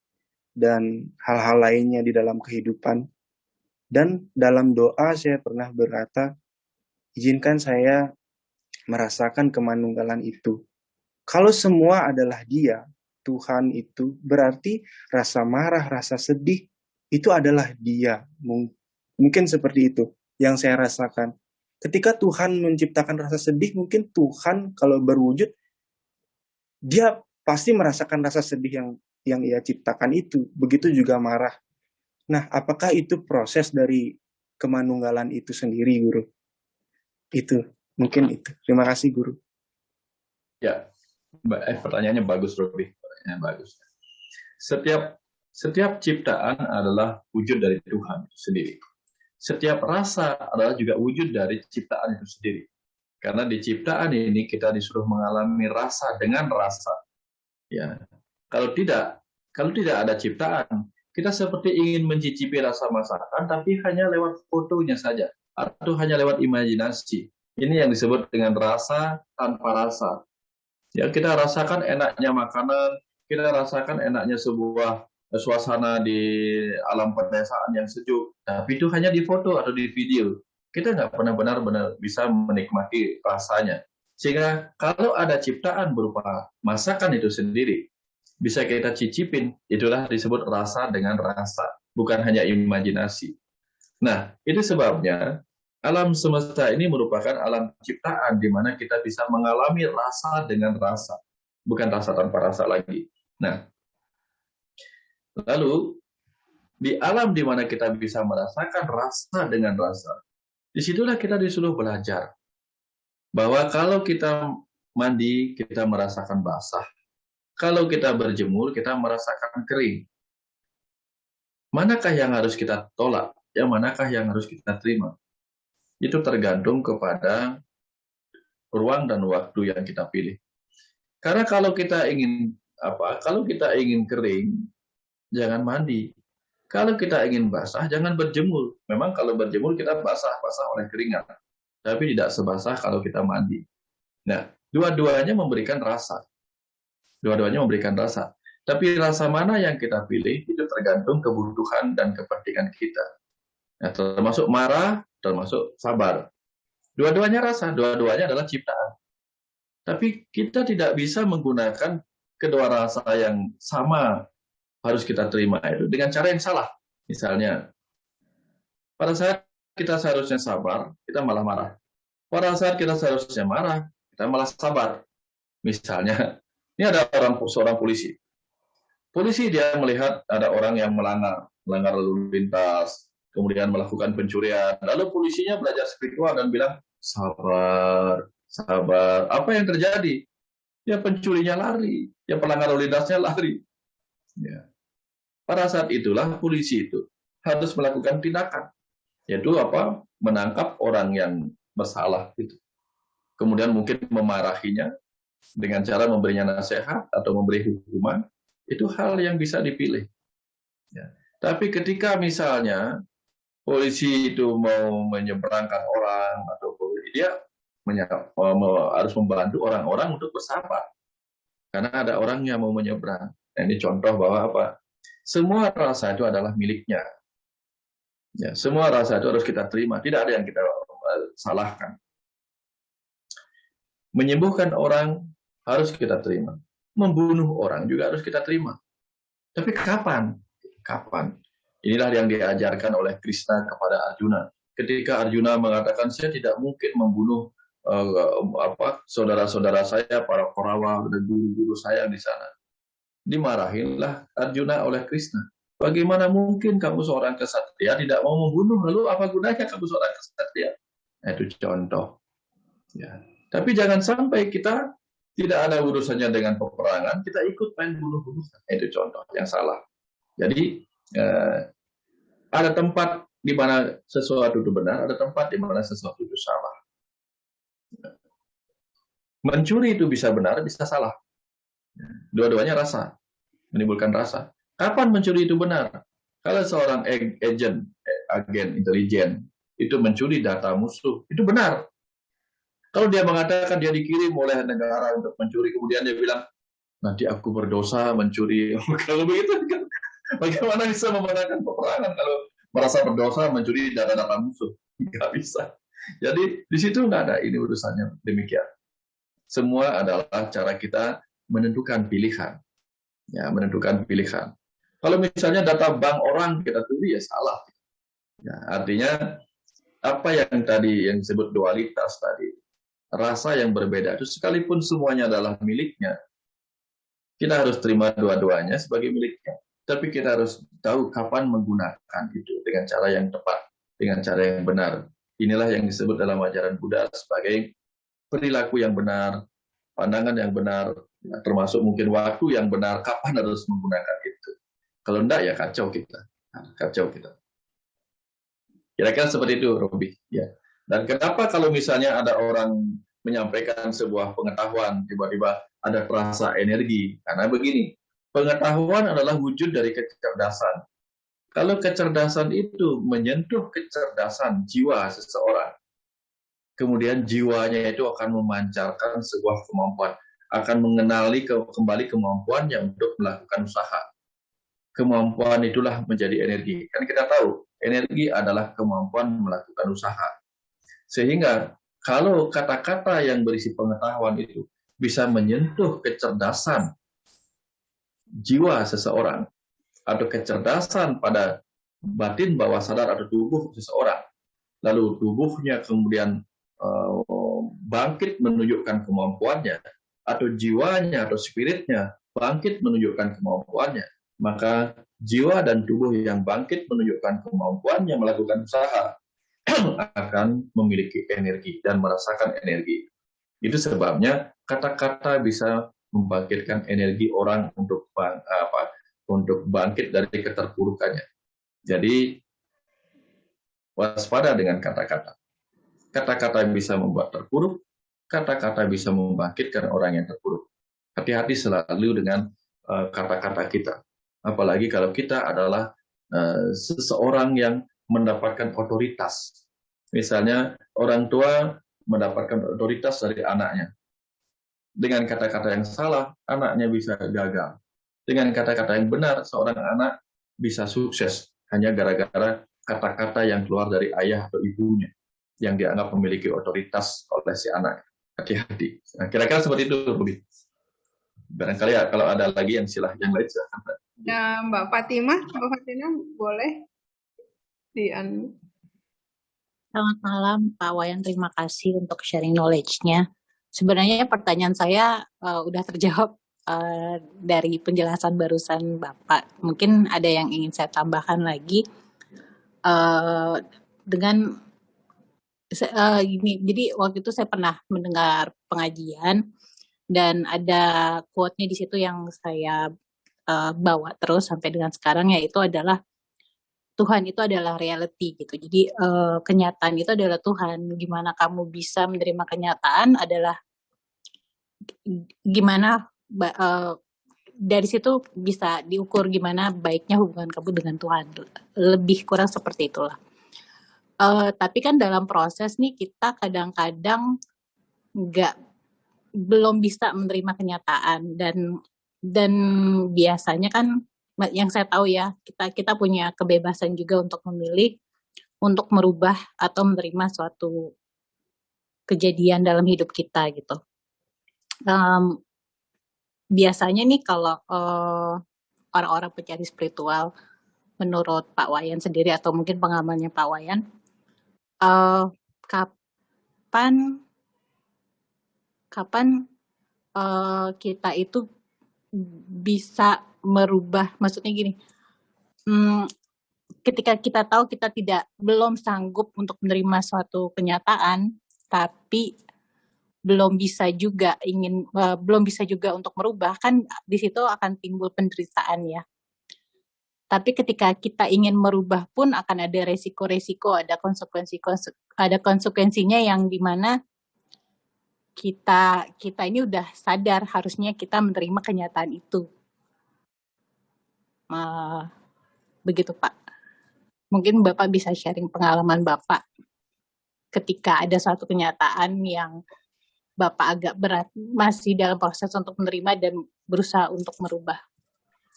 dan hal-hal lainnya di dalam kehidupan. Dan dalam doa saya pernah berkata, izinkan saya merasakan kemanunggalan itu. Kalau semua adalah Dia, Tuhan itu, berarti rasa marah, rasa sedih, itu adalah Dia. Mungkin seperti itu yang saya rasakan. Ketika Tuhan menciptakan rasa sedih, mungkin Tuhan kalau berwujud, Dia pasti merasakan rasa sedih yang Ia ciptakan itu. Begitu juga marah. Nah, apakah itu proses dari kemanunggalan itu sendiri, Guru? Itu, mungkin itu. Terima kasih, Guru. Ya, pertanyaannya bagus, Robi. Pertanyaannya bagus. Setiap ciptaan adalah wujud dari Tuhan itu sendiri. Setiap rasa adalah juga wujud dari ciptaan itu sendiri. Karena di ciptaan ini kita disuruh mengalami rasa dengan rasa. Ya, kalau tidak ada ciptaan, kita seperti ingin mencicipi rasa masakan, tapi hanya lewat fotonya saja, atau hanya lewat imajinasi. Ini yang disebut dengan rasa tanpa rasa. Ya, kita rasakan enaknya makanan, kita rasakan enaknya sebuah suasana di alam pedesaan yang sejuk, tapi itu hanya di foto atau di video. Kita nggak pernah benar-benar bisa menikmati rasanya. Sehingga kalau ada ciptaan berupa masakan itu sendiri, bisa kita cicipin, itulah disebut rasa dengan rasa, bukan hanya imajinasi. Nah, itu sebabnya alam semesta ini merupakan alam ciptaan di mana kita bisa mengalami rasa dengan rasa, bukan rasa tanpa rasa lagi. Nah, lalu di alam di mana kita bisa merasakan rasa dengan rasa, disitulah kita disuruh belajar bahwa kalau kita mandi, kita merasakan basah. Kalau kita berjemur, kita merasakan kering. Manakah yang harus kita tolak? Ya, manakah yang harus kita terima? Itu tergantung kepada ruang dan waktu yang kita pilih. Karena kalau kita ingin kering, jangan mandi. Kalau kita ingin basah, jangan berjemur. Memang kalau berjemur kita basah oleh keringat. Tapi tidak sebasah kalau kita mandi. Nah, dua-duanya memberikan rasa. Tapi rasa mana yang kita pilih, itu tergantung kebutuhan dan kepentingan kita. Nah, termasuk marah, termasuk sabar. Dua-duanya rasa, dua-duanya adalah ciptaan. Tapi kita tidak bisa menggunakan kedua rasa yang sama harus kita terima itu dengan cara yang salah. Misalnya, pada saat kita seharusnya sabar, kita malah marah. Pada saat kita seharusnya marah, kita malah sabar. Misalnya, ini ada seorang polisi. Polisi dia melihat ada orang yang melanggar lalu lintas, kemudian melakukan pencurian. Lalu polisinya belajar spiritual dan bilang, sabar, sabar. Apa yang terjadi? Ya pencurinya lari, ya pelanggar lalu lintasnya lari. Ya. Pada saat itulah polisi itu harus melakukan tindakan, yaitu apa? Menangkap orang yang bersalah itu. Kemudian mungkin memarahinya dengan cara memberinya nasihat atau memberi hukuman. Itu hal yang bisa dipilih. Ya. Tapi ketika misalnya polisi itu mau menyeberangkan orang atau dia harus membantu orang-orang untuk bersabar. Karena ada orang yang mau menyeberang. Nah, ini contoh bahwa apa? Semua rasa itu adalah miliknya. Ya, semua rasa itu harus kita terima. Tidak ada yang kita salahkan. Menyembuhkan orang harus kita terima. Membunuh orang juga harus kita terima. Tapi kapan? Kapan? Inilah yang diajarkan oleh Krishna kepada Arjuna. Ketika Arjuna mengatakan, saya tidak mungkin membunuh saudara-saudara saya, para Kaurawa dan guru-guru saya di sana. Dimarahinlah Arjuna oleh Krishna. Bagaimana mungkin kamu seorang kesatria tidak mau membunuh? Lalu apa gunanya kamu seorang kesatria? Nah, itu contoh. Ya. Tapi jangan sampai kita tidak ada urusannya dengan peperangan, kita ikut main bunuh-bunuh. Itu contoh yang salah. Jadi ada tempat di mana sesuatu itu benar, ada tempat di mana sesuatu itu salah. Mencuri itu bisa benar, bisa salah. Dua-duanya rasa, menimbulkan rasa. Kapan mencuri itu benar? Kalau seorang agen intelijen itu mencuri data musuh, itu benar. Kalau dia mengatakan dia dikirim oleh negara untuk mencuri, kemudian dia bilang, nanti aku berdosa mencuri. Kalau begitu, bagaimana bisa memenangkan peperangan kalau merasa berdosa mencuri data-data musuh? Nggak bisa. Jadi di situ nggak ada ini urusannya demikian. Semua adalah cara kita menentukan pilihan. Ya, menentukan pilihan. Kalau misalnya data bank orang kita curi, ya salah. Ya, artinya apa yang tadi yang disebut dualitas tadi, rasa yang berbeda itu sekalipun semuanya adalah miliknya, kita harus terima dua-duanya sebagai miliknya. Tapi kita harus tahu kapan menggunakan itu dengan cara yang tepat, dengan cara yang benar. Inilah yang disebut dalam ajaran Buddha sebagai perilaku yang benar, pandangan yang benar, termasuk mungkin waktu yang benar, kapan harus menggunakan itu. Kalau enggak, ya kacau kita. Kacau kita. Kira-kira seperti itu, Robi. Ya. Dan kenapa kalau misalnya ada orang menyampaikan sebuah pengetahuan, tiba-tiba ada rasa energi? Karena begini, pengetahuan adalah wujud dari kecerdasan. Kalau kecerdasan itu menyentuh kecerdasan jiwa seseorang, kemudian jiwanya itu akan memancarkan sebuah kemampuan, akan mengenali kembali kemampuannya untuk melakukan usaha. Kemampuan itulah menjadi energi. Kan kita tahu, energi adalah kemampuan melakukan usaha. Sehingga kalau kata-kata yang berisi pengetahuan itu bisa menyentuh kecerdasan jiwa seseorang, atau kecerdasan pada batin bawah sadar atau tubuh seseorang, lalu tubuhnya kemudian bangkit menunjukkan kemampuannya, atau jiwanya atau spiritnya bangkit menunjukkan kemampuannya, maka jiwa dan tubuh yang bangkit menunjukkan kemampuannya melakukan usaha akan memiliki energi dan merasakan energi. Itu sebabnya kata-kata bisa membangkitkan energi orang untuk bangkit dari keterpurukannya. Jadi waspada dengan kata-kata. Kata-kata bisa membuat terpuruk, kata-kata bisa membangkitkan orang yang terpuruk. Hati-hati selalu dengan kata-kata kita. Apalagi kalau kita adalah seseorang yang mendapatkan otoritas. Misalnya orang tua mendapatkan otoritas dari anaknya. Dengan kata-kata yang salah, anaknya bisa gagal. Dengan kata-kata yang benar, seorang anak bisa sukses hanya gara-gara kata-kata yang keluar dari ayah atau ibunya yang dianggap memiliki otoritas oleh si anak. Hati-hati. Nah, kira-kira seperti itu, Ruby. Barangkali ya, kalau ada lagi yang yang lain silahkan. Nah, Mbak Fatimah boleh Selamat malam, Pak Wayan. Terima kasih untuk sharing knowledge-nya. Sebenarnya pertanyaan saya udah terjawab dari penjelasan barusan Bapak. Mungkin ada yang ingin saya tambahkan lagi dengan gini. Jadi waktu itu saya pernah mendengar pengajian dan ada quote-nya di situ yang saya bawa terus sampai dengan sekarang, yaitu adalah Tuhan itu adalah reality gitu. Jadi kenyataan itu adalah Tuhan. Gimana kamu bisa menerima kenyataan adalah gimana dari situ bisa diukur gimana baiknya hubungan kamu dengan Tuhan. Lebih kurang seperti itulah. Tapi kan dalam proses nih kita kadang-kadang belum bisa menerima kenyataan dan biasanya kan yang saya tahu ya, kita punya kebebasan juga untuk memilih untuk merubah atau menerima suatu kejadian dalam hidup kita gitu. Biasanya nih kalau orang-orang pencari spiritual, menurut Pak Wayan sendiri atau mungkin pengalamannya Pak Wayan, kapan kita itu bisa merubah, maksudnya gini, ketika kita tahu kita belum sanggup untuk menerima suatu kenyataan, tapi belum bisa juga untuk merubah, kan di situ akan timbul penderitaan ya. Tapi ketika kita ingin merubah pun akan ada resiko-resiko, ada konsekuensinya yang dimana kita ini udah sadar harusnya kita menerima kenyataan itu. Begitu Pak. Mungkin Bapak bisa sharing pengalaman Bapak ketika ada suatu kenyataan yang Bapak agak berat, masih dalam proses untuk menerima dan berusaha untuk merubah.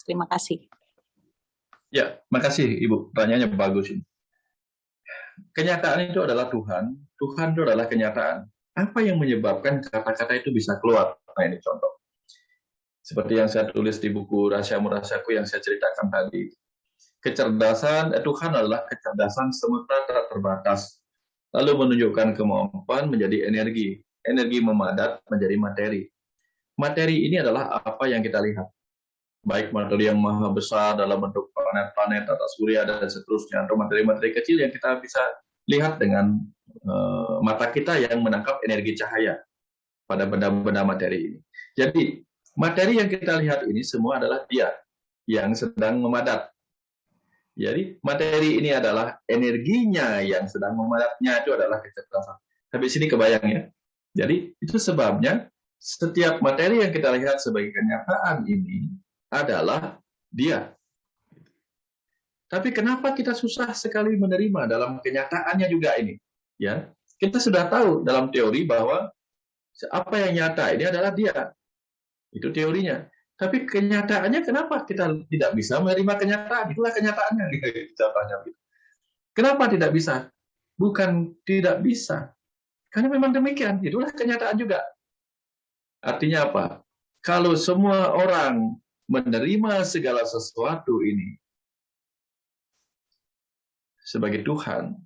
Terima kasih. Ya, makasih Ibu. Pertanyaannya bagus ini. Kenyataan itu adalah Tuhan. Tuhan itu adalah kenyataan. Apa yang menyebabkan kata-kata itu bisa keluar? Nah, ini contoh. Seperti yang saya tulis di buku Rahasiamu Rahasaku yang saya ceritakan tadi. Kecerdasan Tuhan adalah kecerdasan semesta tak terbatas. Lalu menunjukkan kemampuan menjadi energi. Energi memadat menjadi materi. Materi ini adalah apa yang kita lihat. Baik materi yang maha besar dalam bentuk planet-planet, tata surya, dan seterusnya. Atau materi-materi kecil yang kita bisa lihat dengan mata kita yang menangkap energi cahaya pada benda-benda materi ini. Jadi, materi yang kita lihat ini semua adalah dia yang sedang memadat. Jadi, materi ini adalah energinya yang sedang memadatnya, itu adalah kecerdasan. Habis ini kebayang ya. Jadi, itu sebabnya setiap materi yang kita lihat sebagai kenyataan ini adalah dia. Tapi kenapa kita susah sekali menerima dalam kenyataannya juga ini? Ya, kita sudah tahu dalam teori bahwa apa yang nyata ini adalah dia. Itu teorinya. Tapi kenyataannya kenapa kita tidak bisa menerima kenyataan? Itulah kenyataannya. Kenapa tidak bisa? Bukan tidak bisa. Karena memang demikian. Itulah kenyataan juga. Artinya apa? Kalau semua orang menerima segala sesuatu ini sebagai Tuhan,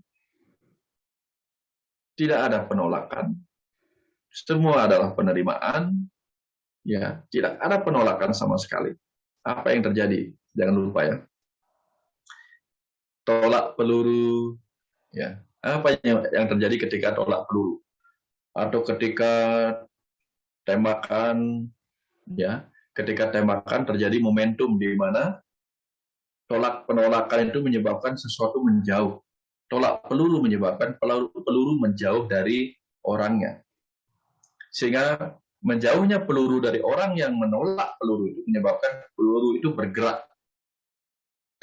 tidak ada penolakan. Semua adalah penerimaan. Ya, tidak ada penolakan sama sekali. Apa yang terjadi? Jangan lupa ya. Tolak peluru, ya. Apa yang terjadi ketika tolak peluru? Atau ketika tembakan, ya. Ketika tembakan terjadi momentum di mana penolakan itu menyebabkan sesuatu menjauh. Tolak peluru menyebabkan peluru menjauh dari orangnya. Sehingga menjauhnya peluru dari orang yang menolak peluru itu menyebabkan peluru itu bergerak.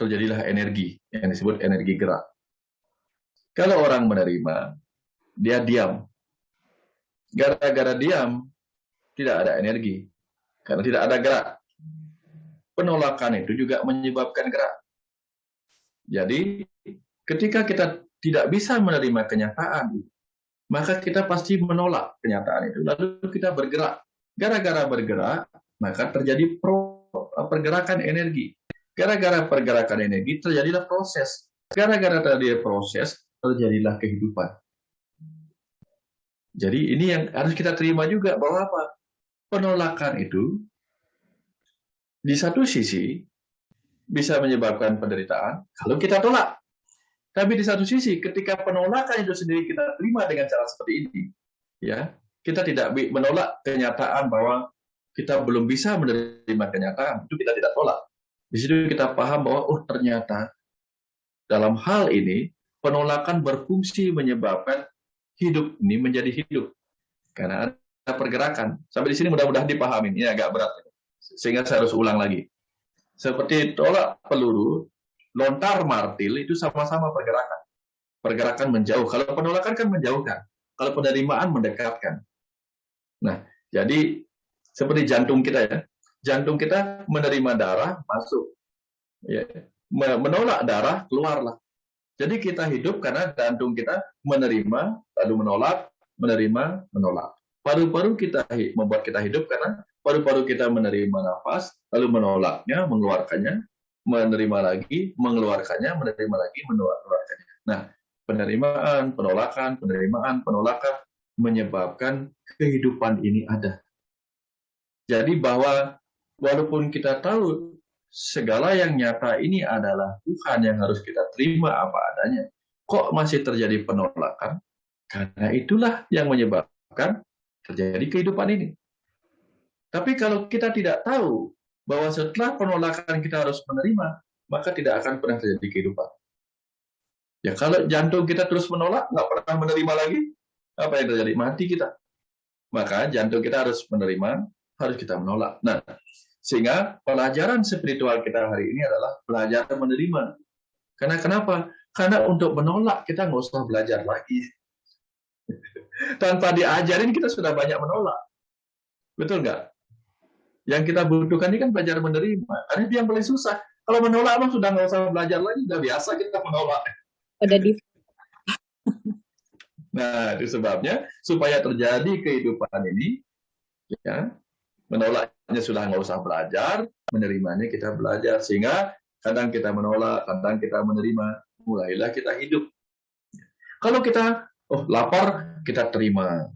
Terjadilah energi yang disebut energi gerak. Kalau orang menerima, dia diam. Gara-gara diam, tidak ada energi. Karena tidak ada gerak. Penolakan itu juga menyebabkan gerak. Jadi, Ketika kita tidak bisa menerima kenyataan, maka kita pasti menolak kenyataan itu. Lalu kita bergerak. Gara-gara bergerak, maka terjadi pergerakan energi. Gara-gara pergerakan energi, terjadilah proses. Gara-gara terjadi proses, terjadilah kehidupan. Jadi ini yang harus kita terima juga, bahwa apa? Penolakan itu di satu sisi bisa menyebabkan penderitaan kalau kita tolak. Tapi di satu sisi, ketika penolakan itu sendiri kita terima dengan cara seperti ini, ya, kita tidak menolak kenyataan bahwa kita belum bisa menerima kenyataan, itu kita tidak tolak. Di situ kita paham bahwa, oh ternyata dalam hal ini, penolakan berfungsi menyebabkan hidup ini menjadi hidup. Karena ada pergerakan. Sampai di sini mudah-mudahan dipahami. Ini agak berat. Sehingga saya harus ulang lagi. Seperti tolak peluru, lontar martil, itu sama-sama pergerakan. Pergerakan menjauh. Kalau penolakan kan menjauhkan. Kalau penerimaan mendekatkan. Nah, jadi seperti jantung kita ya. Jantung kita menerima darah, masuk. Ya. Menolak darah, keluarlah. Jadi kita hidup karena jantung kita menerima, lalu menolak, menerima, menolak. Paru-paru kita membuat kita hidup karena paru-paru kita menerima nafas, lalu menolaknya, mengeluarkannya, menerima lagi, mengeluarkannya, menerima lagi, mengeluarkannya. Nah, penerimaan, penolakan, menyebabkan kehidupan ini ada. Jadi bahwa walaupun kita tahu segala yang nyata ini adalah Tuhan yang harus kita terima apa adanya, kok masih terjadi penolakan? Karena itulah yang menyebabkan terjadi kehidupan ini. Tapi kalau kita tidak tahu bahwa setelah penolakan kita harus menerima, maka tidak akan pernah terjadi kehidupan. Ya kalau jantung kita terus menolak, nggak pernah menerima lagi, apa yang terjadi? Mati kita. Maka jantung kita harus menerima, harus kita menolak. Nah, sehingga pelajaran spiritual kita hari ini adalah belajar menerima. Karena kenapa? Karena untuk menolak kita nggak usah belajar lagi. Tanpa diajarin kita sudah banyak menolak. Betul nggak? Yang kita butuhkan ini kan belajar menerima. Karena itu yang paling susah. Kalau menolak emang sudah nggak usah belajar lagi. Sudah biasa kita menolak. Nah, itu sebabnya supaya terjadi kehidupan ini, ya, menolaknya sudah nggak usah belajar, menerimanya kita belajar. Sehingga kadang kita menolak, kadang kita menerima, mulailah kita hidup. Kalau kita, lapar, kita terima.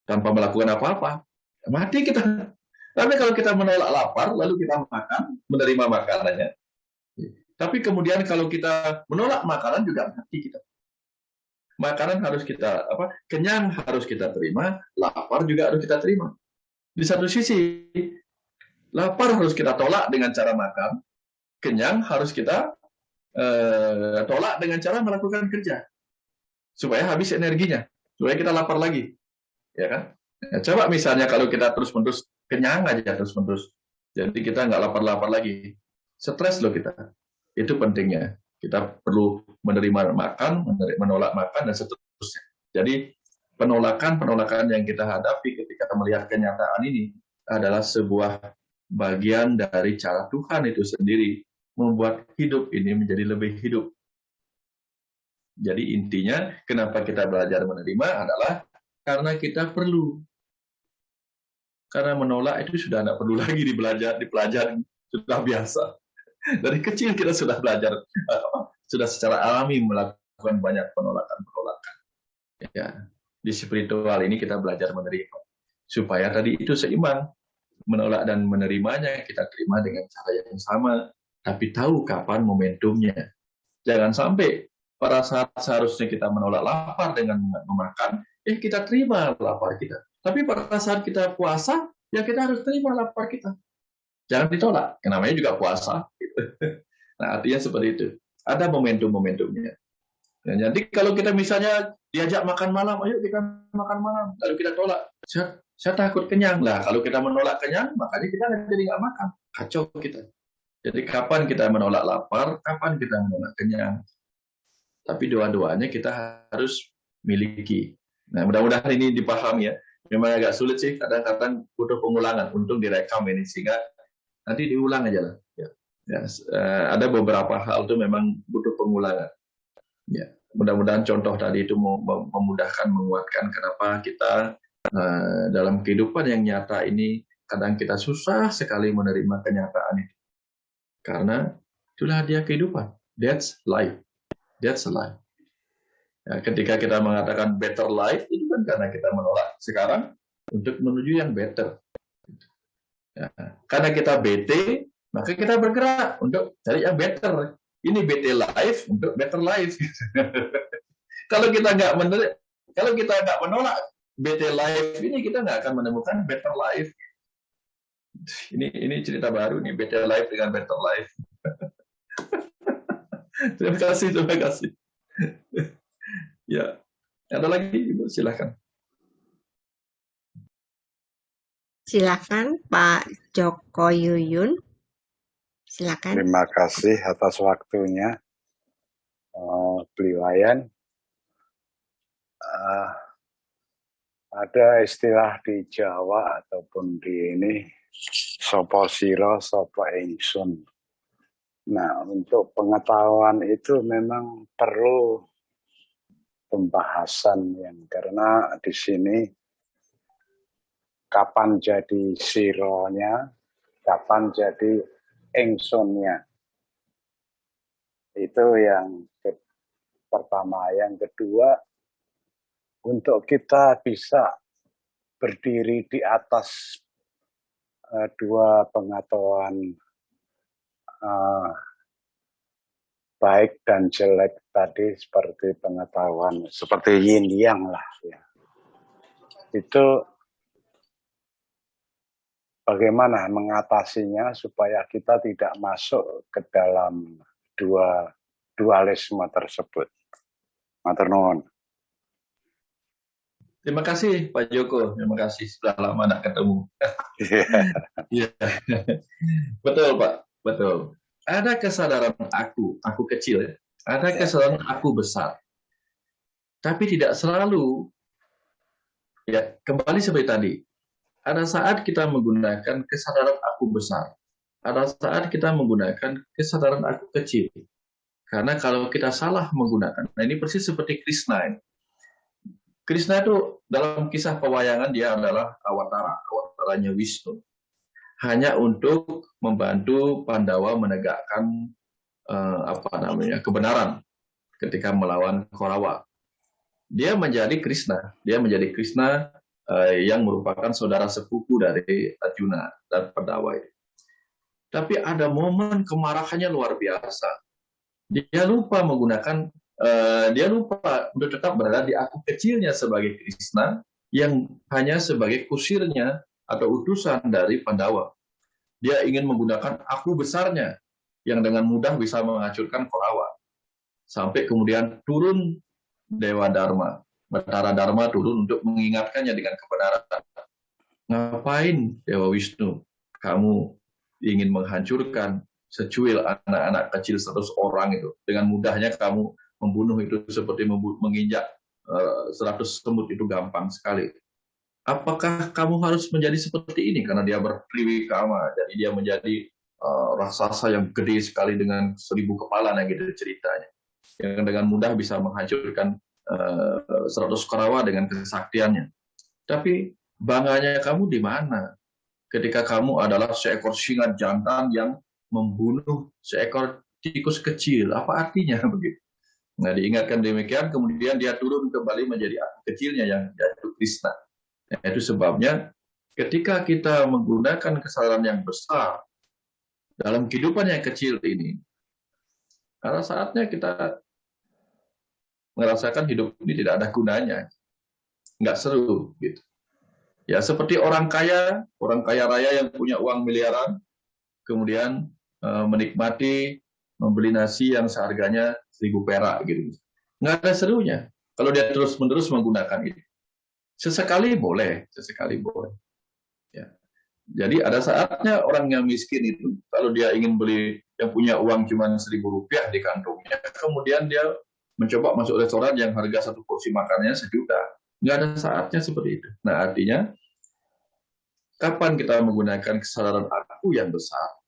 Tanpa melakukan apa-apa, mati kita. Tapi kalau kita menolak lapar, lalu kita makan, menerima makanannya. Tapi kemudian kalau kita menolak makanan, juga mati kita. Makanan harus kita, kenyang harus kita terima, lapar juga harus kita terima. Di satu sisi, lapar harus kita tolak dengan cara makan, kenyang harus kita tolak dengan cara melakukan kerja, supaya habis energinya, supaya kita lapar lagi, ya kan? Ya, coba misalnya kalau kita terus-menerus kenyang aja terus-menerus, jadi kita nggak lapar-lapar lagi, stres loh kita. Itu pentingnya. Kita perlu menerima makan, menolak makan, dan seterusnya. Jadi penolakan yang kita hadapi ketika melihat kenyataan ini adalah sebuah bagian dari cara Tuhan itu sendiri membuat hidup ini menjadi lebih hidup. Jadi intinya kenapa kita belajar menerima adalah karena kita perlu. Karena menolak itu sudah tidak perlu lagi dipelajari, sudah biasa. Dari kecil kita sudah belajar, sudah secara alami melakukan banyak penolakan. Ya. Di spiritual ini kita belajar menerima. Supaya tadi itu seimbang. Menolak dan menerimanya kita terima dengan cara yang sama. Tapi tahu kapan momentumnya. Jangan sampai pada saat seharusnya kita menolak lapar dengan memakan, kita terima lapar kita. Tapi pada saat kita puasa, ya kita harus terima lapar kita. Jangan ditolak. Namanya juga puasa. Nah, artinya seperti itu. Ada momentum-momentumnya. Nah, jadi kalau kita misalnya diajak makan malam, ayo kita makan malam, lalu kita tolak, saya takut kenyang. Lah, kalau kita menolak kenyang, makanya kita jadi nggak makan. Kacau kita. Jadi kapan kita menolak lapar, kapan kita menolak kenyang. Tapi dua-duanya kita harus miliki. Nah, mudah-mudahan ini dipahami ya. Memang agak sulit sih, kadang-kadang butuh pengulangan. Untung direkam ini, sehingga nanti diulang aja lah. Ya, ada beberapa hal itu memang butuh pengulangan. Ya, mudah-mudahan contoh tadi itu memudahkan, menguatkan kenapa kita dalam kehidupan yang nyata ini kadang kita susah sekali menerima kenyataan itu. Karena itulah dia kehidupan. That's life. That's life. Ya, ketika kita mengatakan better life, itu kan karena kita menolak sekarang untuk menuju yang better. Ya, karena kita bete, maka kita bergerak untuk cari yang better. Ini BT life untuk better life. Kalau kita nggak menolak BT life ini, kita nggak akan menemukan better life. Ini cerita baru nih, BT life dengan better life. Terima kasih. Ya, ada lagi Ibu, silakan. Silakan Pak Joko Yuyun. Silakan. Terima kasih atas waktunya, Bliwayan. Ada istilah di Jawa ataupun di ini, sopo siro, sopo ingsun. Nah, untuk pengetahuan itu memang perlu pembahasan yang karena di sini kapan jadi sironya, kapan jadi ingsunnya. Itu yang pertama. Yang kedua, untuk kita bisa berdiri di atas dua pengetahuan baik dan jelek tadi, seperti pengetahuan seperti yin yang lah ya. Itu bagaimana mengatasinya supaya kita tidak masuk ke dalam dua dualisme tersebut. Matur nuwun. Terima kasih Pak Joko, terima kasih, sudah lama tidak ketemu. Ya. Betul Pak, betul. Ada kesadaran aku kecil ya. Ada kesadaran aku besar. Tapi tidak selalu, ya kembali seperti tadi. Ada saat kita menggunakan kesadaran aku besar. Ada saat kita menggunakan kesadaran aku kecil. Karena kalau kita salah menggunakan, nah ini persis seperti Krishna. Krishna itu dalam kisah pewayangan dia adalah awataranya Wisnu. Hanya untuk membantu Pandawa menegakkan kebenaran ketika melawan Kaurawa. Dia menjadi Krishna yang merupakan saudara sepupu dari Arjuna dan Pandawa. Tapi ada momen kemarahannya luar biasa. Dia lupa untuk tetap berada di aku kecilnya sebagai Krishna yang hanya sebagai kusirnya atau utusan dari Pandawa. Dia ingin menggunakan aku besarnya yang dengan mudah bisa menghancurkan Kaurawa. Sampai kemudian turun Dewa Dharma, Batara Dharma turun untuk mengingatkannya dengan kebenaran. Ngapain Dewa Wisnu? Kamu ingin menghancurkan secuil anak-anak kecil 100 orang itu. Dengan mudahnya kamu membunuh itu seperti menginjak 100 semut, itu gampang sekali. Apakah kamu harus menjadi seperti ini? Karena dia bertriwikama, jadi dia menjadi raksasa yang gede sekali dengan 1000 kepala, nah gitu ceritanya. Yang dengan mudah bisa menghancurkan 100 Kaurawa dengan kesaktiannya. Tapi bangganya kamu di mana? Ketika kamu adalah seekor singa jantan yang membunuh seekor tikus kecil, apa artinya begitu? Nah, diingatkan demikian, kemudian dia turun kembali menjadi aku kecilnya yang yaitu Krishna. Nah, itu sebabnya ketika kita menggunakan kesadaran yang besar dalam kehidupan yang kecil ini, ada saatnya kita merasakan hidup ini tidak ada gunanya, nggak seru gitu. Ya seperti orang kaya raya yang punya uang miliaran, kemudian menikmati membeli nasi yang seharganya 1000 perak gitu. Nggak ada serunya kalau dia terus-menerus menggunakan itu. Sesekali boleh. Ya. Jadi ada saatnya orang yang miskin itu, kalau dia ingin beli yang punya uang cuma 1000 rupiah di kantongnya, kemudian dia mencoba masuk restoran yang harga satu porsi makannya 1 juta. Nggak ada saatnya seperti itu. Nah artinya, kapan kita menggunakan kesadaran aku yang besar?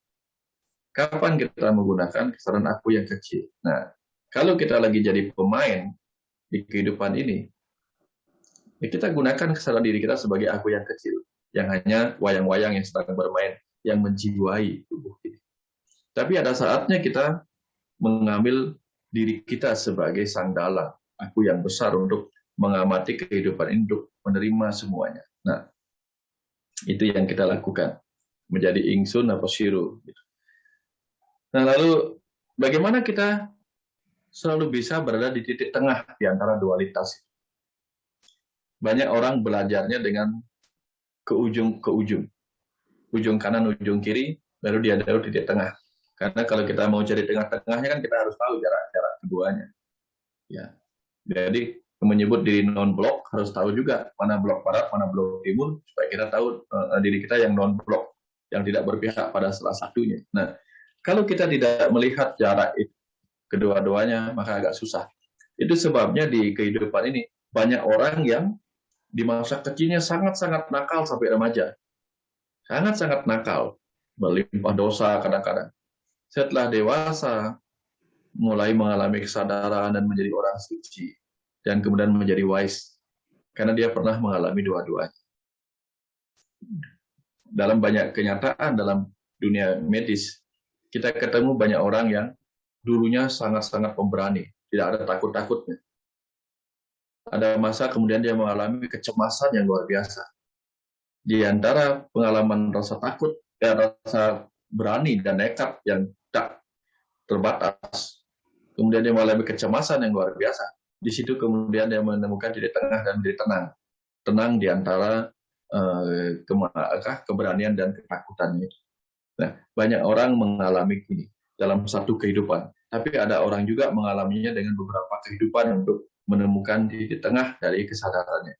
Kapan kita menggunakan kesadaran aku yang kecil? Nah, Kalau kita lagi jadi pemain di kehidupan ini, ya kita gunakan kesadaran diri kita sebagai aku yang kecil, yang hanya wayang-wayang yang sedang bermain, yang menjiwai tubuh ini. Tapi ada saatnya kita mengambil diri kita sebagai sang dalang, aku yang besar untuk mengamati kehidupan ini, untuk menerima semuanya. Nah, itu yang kita lakukan, menjadi ingsun atau siru. Nah, lalu bagaimana kita selalu bisa berada di titik tengah di antara dualitas? Banyak orang belajarnya dengan ke ujung, ujung kanan, ujung kiri, baru dia taruh titik tengah. Karena kalau kita mau cari tengah-tengahnya kan kita harus tahu jarak keduanya. Ya, jadi menyebut diri non-blok harus tahu juga mana blok barat, mana blok timur, supaya kita tahu diri kita yang non-blok, yang tidak berpihak pada salah satunya. Nah, kalau kita tidak melihat jarak itu kedua-duanya, maka agak susah. Itu sebabnya di kehidupan ini banyak orang yang di masa kecilnya sangat-sangat nakal sampai remaja. Sangat-sangat nakal, melimpah dosa kadang-kadang. Setelah dewasa, mulai mengalami kesadaran dan menjadi orang suci. Dan kemudian menjadi wise. Karena dia pernah mengalami dua-duanya. Dalam banyak kenyataan dalam dunia medis, kita ketemu banyak orang yang dulunya sangat-sangat pemberani. Tidak ada takut-takutnya. Ada masa kemudian dia mengalami kecemasan yang luar biasa. Di antara pengalaman rasa takut, rasa berani dan nekat yang tak terbatas, kemudian dia mengalami kecemasan yang luar biasa. Di situ kemudian dia menemukan titik tengah dan menjadi tenang di antara keberanian dan ketakutannya. Nah, banyak orang mengalami ini dalam satu kehidupan, tapi ada orang juga mengalaminya dengan beberapa kehidupan untuk menemukan titik tengah dari kesadarannya.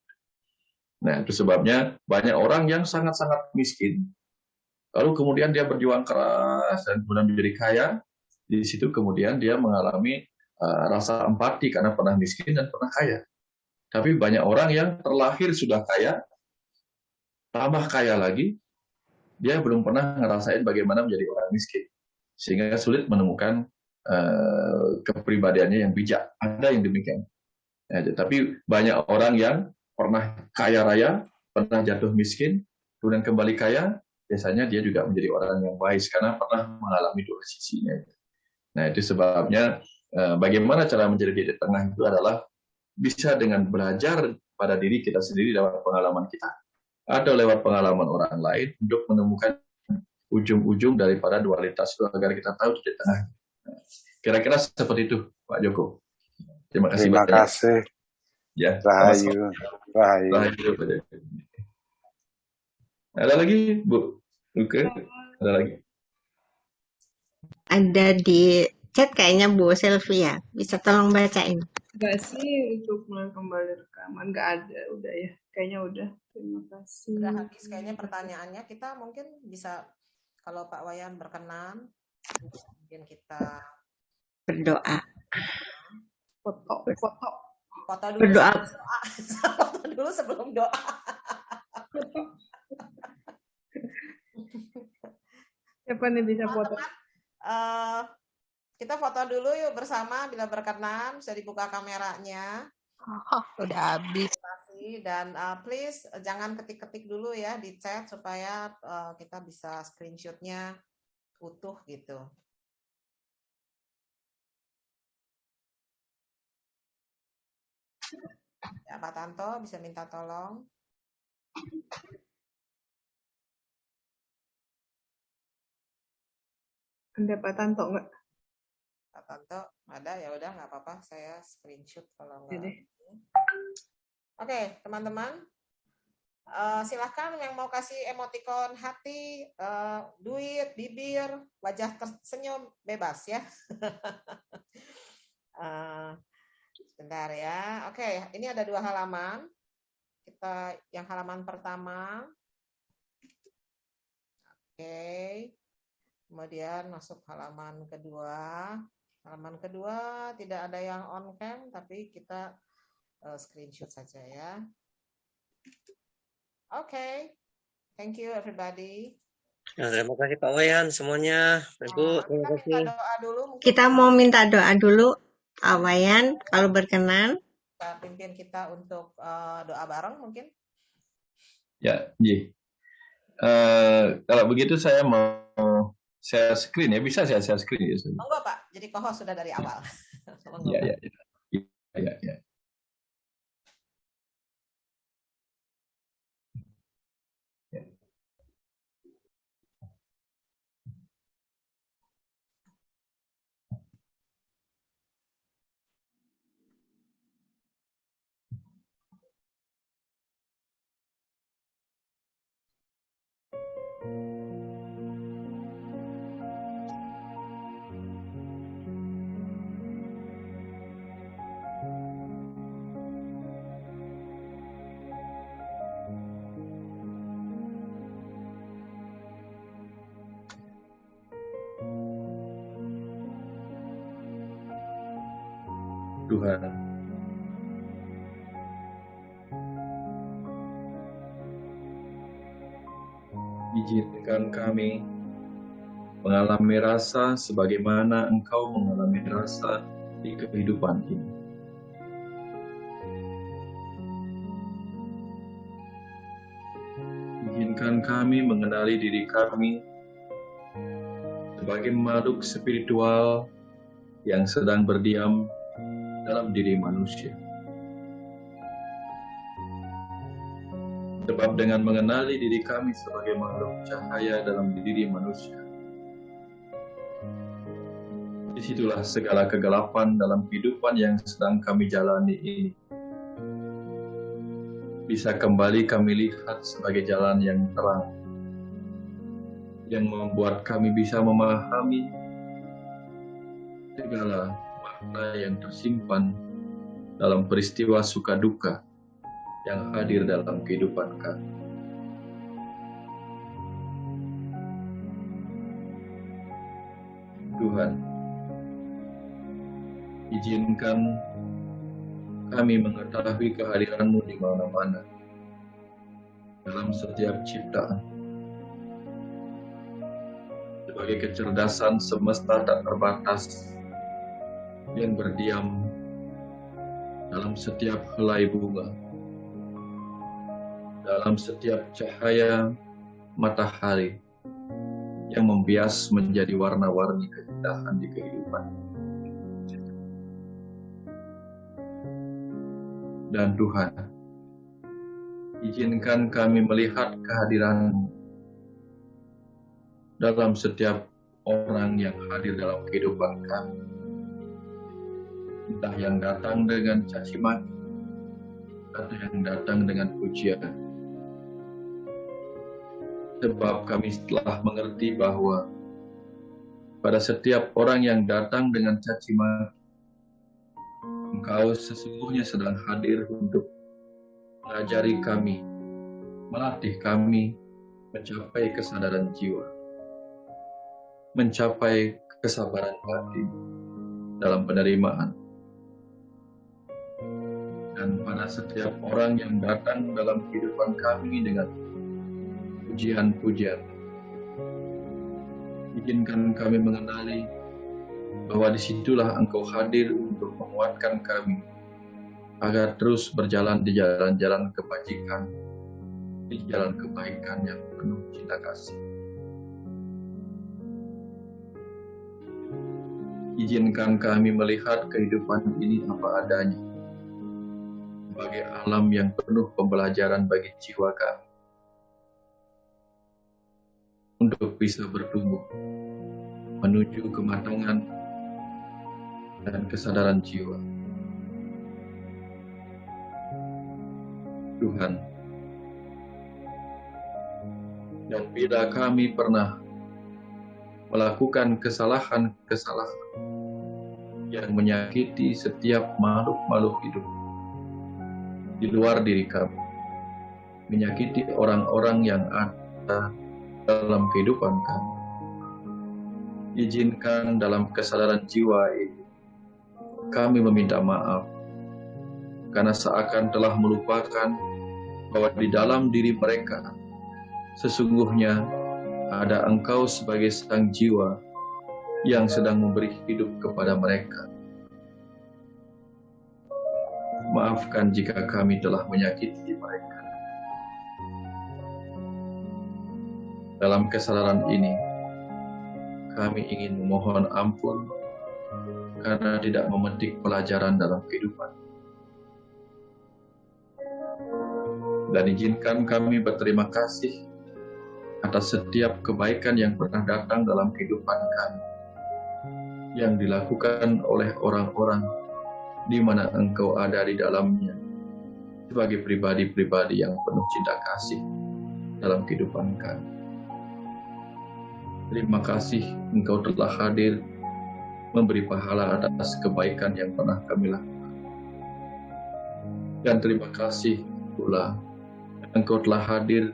Nah, itu sebabnya banyak orang yang sangat-sangat miskin, lalu kemudian dia berjuang keras dan kemudian menjadi kaya. Di situ kemudian dia mengalami rasa empati karena pernah miskin dan pernah kaya. Tapi banyak orang yang terlahir sudah kaya, tambah kaya lagi, dia belum pernah ngerasain bagaimana menjadi orang miskin. Sehingga sulit menemukan kepribadiannya yang bijak. Ada yang demikian. Nah, tapi banyak orang yang pernah kaya raya, pernah jatuh miskin, kemudian kembali kaya, biasanya dia juga menjadi orang yang wise karena pernah mengalami dua sisinya. Nah, itu sebabnya bagaimana cara menjadi titik tengah itu adalah bisa dengan belajar pada diri kita sendiri lewat pengalaman kita atau lewat pengalaman orang lain untuk menemukan ujung-ujung daripada dualitas itu agar kita tahu titik tengah. Kira-kira seperti itu, Pak Joko. Terima kasih banyak. Terima kasih. Ya, Rahayu. Rahayu. Ada lagi, Bu? Oke, ada lagi. Ada di chat kayaknya Bu Sylvia. Bisa tolong bacain? Enggak sih, untuk mulai kembali rekaman. Enggak ada, udah ya. Kayaknya udah. Terima kasih. Udah habis kayaknya pertanyaannya. Kita mungkin bisa, kalau Pak Wayan berkenan, mungkin kita Berdoa. Foto dulu Berdoa. sebelum doa. Foto dulu sebelum doa. Siapa nih bisa foto? Kita foto dulu yuk bersama bila berkenan, bisa dibuka kameranya. Udah habis. Dan please jangan ketik-ketik dulu ya di chat supaya kita bisa screenshotnya utuh gitu. Ya, Pak Tanto bisa minta tolong. Ada Pak Tanto nggak? Pak Tanto ada, ya udah nggak apa-apa, saya screenshot kalau nggak. Oke, teman-teman, silahkan yang mau kasih emoticon hati, duit, bibir, wajah tersenyum bebas ya. Sebentar ya. Oke, ini ada 2 halaman. Kita yang halaman pertama. Oke. Kemudian masuk halaman kedua. Halaman kedua tidak ada yang on cam, tapi kita screenshot saja ya. Oke. Thank you everybody. Nah, terima kasih Pak Wayan semuanya. Ibu, terima kasih. Kita minta doa dulu. Kita mau minta doa dulu. Pak Wayan, kalau berkenan. Pak pimpin kita untuk doa bareng mungkin. Ya, Ji. Kalau begitu saya mau share screen ya, bisa saya share screen ya? Monggo Pak, jadi co-host sudah dari awal. Monggo, Ya, Pak. ya. Tuhan, izinkan kami mengalami rasa sebagaimana Engkau mengalami rasa di kehidupan ini. Izinkan kami mengenali diri kami sebagai makhluk spiritual yang sedang berdiam dalam diri manusia. Sebab dengan mengenali diri kami sebagai makhluk cahaya dalam diri manusia, disitulah segala kegelapan dalam kehidupan yang sedang kami jalani ini bisa kembali kami lihat sebagai jalan yang terang, yang membuat kami bisa memahami segala makna yang tersimpan dalam peristiwa suka duka yang hadir dalam kehidupan kami. Tuhan, izinkan kami mengetahui kehadiran-Mu di mana-mana, dalam setiap ciptaan, sebagai kecerdasan semesta tak terbatas yang berdiam dalam setiap helai bunga, dalam setiap cahaya matahari yang membias menjadi warna-warni keindahan di kehidupan. Dan Tuhan, izinkan kami melihat kehadiran-Mu dalam setiap orang yang hadir dalam kehidupan kami. Entah yang datang dengan caci maki, atau yang datang dengan pujian. Sebab kami telah mengerti bahwa pada setiap orang yang datang dengan caci maki, Engkau sesungguhnya sedang hadir untuk mengajari kami, melatih kami mencapai kesadaran jiwa, mencapai kesabaran hati dalam penerimaan. Dan pada setiap orang yang datang dalam kehidupan kami dengan pujian-pujian, izinkan kami mengenali bahwa disitulah Engkau hadir untuk menguatkan kami agar terus berjalan di jalan-jalan kebajikan, di jalan kebaikan yang penuh cinta kasih. Izinkan kami melihat kehidupan ini apa adanya, sebagai alam yang penuh pembelajaran bagi jiwa kami, untuk bisa bertumbuh menuju kematangan dan kesadaran jiwa. Tuhan, dan bila kami pernah melakukan kesalahan-kesalahan yang menyakiti setiap makhluk-makhluk hidup di luar diri kami, menyakiti orang-orang yang ada dalam kehidupan kami, izinkan dalam kesadaran jiwa ini kami meminta maaf karena seakan telah melupakan bahwa di dalam diri mereka sesungguhnya ada Engkau sebagai sang jiwa yang sedang memberi hidup kepada mereka. Maafkan jika kami telah menyakiti mereka. Dalam kesadaran ini, kami ingin memohon ampun karena tidak memetik pelajaran dalam kehidupan. Dan izinkan kami berterima kasih atas setiap kebaikan yang pernah datang dalam kehidupan kami, yang dilakukan oleh orang-orang di mana Engkau ada di dalamnya, sebagai pribadi-pribadi yang penuh cinta kasih dalam kehidupan kami. Terima kasih Engkau telah hadir, memberi pahala atas kebaikan yang pernah kami lakukan. Dan terima kasih pula Engkau telah hadir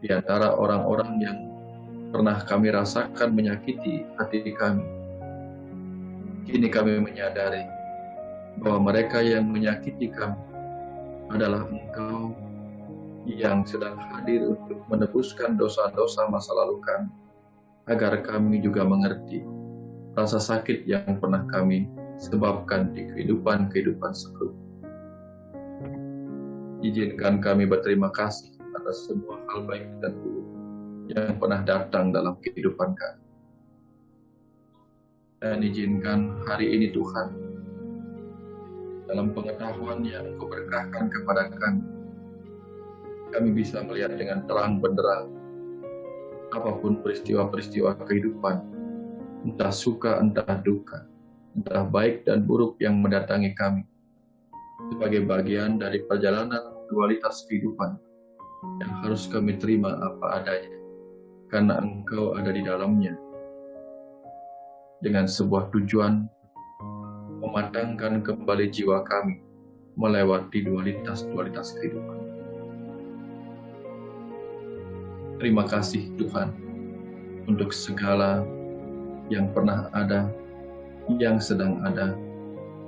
di antara orang-orang yang pernah kami rasakan menyakiti hati kami. Kini kami menyadari bahwa mereka yang menyakiti kami adalah Engkau yang sedang hadir untuk menebuskan dosa-dosa masa lalu kami, agar kami juga mengerti rasa sakit yang pernah kami sebabkan di kehidupan sebelumnya. Izinkan kami berterima kasih atas semua hal baik dan buruk yang pernah datang dalam kehidupan kami. Dan izinkan hari ini Tuhan, dalam pengetahuan yang Engkau berkahkan kepada kami bisa melihat dengan terang benderang apapun peristiwa-peristiwa kehidupan, entah suka, entah duka, entah baik dan buruk yang mendatangi kami, sebagai bagian dari perjalanan dualitas kehidupan yang harus kami terima apa adanya, karena Engkau ada di dalamnya, dengan sebuah tujuan mematangkan kembali jiwa kami melewati dualitas kehidupan. Terima kasih Tuhan untuk segala yang pernah ada, yang sedang ada,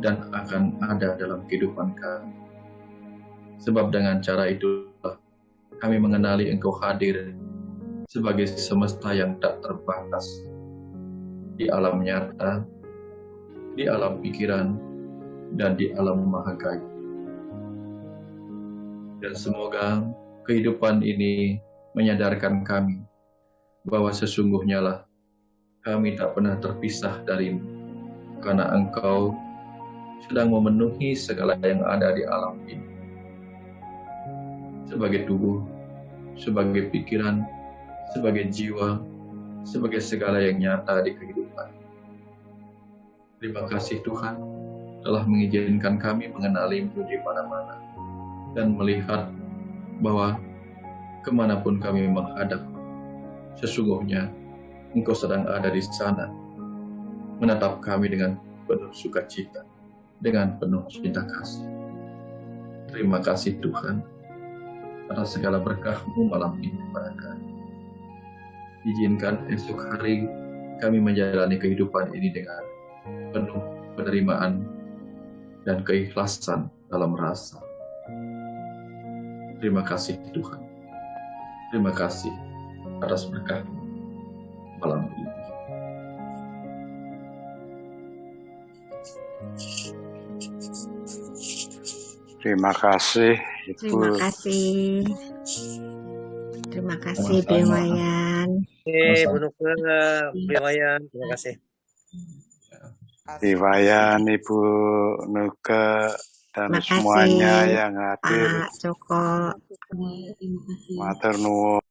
dan akan ada dalam kehidupan kami. Sebab dengan cara itulah kami mengenali Engkau hadir sebagai semesta yang tak terbatas di alam nyata, di alam pikiran, dan di alam maha gaib. Dan semoga kehidupan ini menyadarkan kami bahwa sesungguhnya lah kami tak pernah terpisah darimu, karena Engkau sedang memenuhi segala yang ada di alam ini, sebagai tubuh, sebagai pikiran, sebagai jiwa, sebagai segala yang nyata di kehidupan. Terima kasih Tuhan telah mengizinkan kami mengenali-Mu di mana-mana dan melihat bahwa kemanapun kami menghadap, sesungguhnya Engkau sedang ada di sana, menatap kami dengan penuh sukacita, dengan penuh cinta kasih. Terima kasih Tuhan atas segala berkah-Mu malam ini kepada kami. Izinkan esok hari kami menjalani kehidupan ini dengan penuh penerimaan dan keikhlasan dalam rasa. Terima kasih Tuhan. Terima kasih atas berkah-Mu malam ini. Terima kasih Ibu. Terima kasih. Terima kasih Bewayan. Bu Nuke, Bewayan, terima kasih. Bewayan, Ibu Nuke, dan Terima kasih semuanya yang hadir. Pak Joko. Matur nuwun.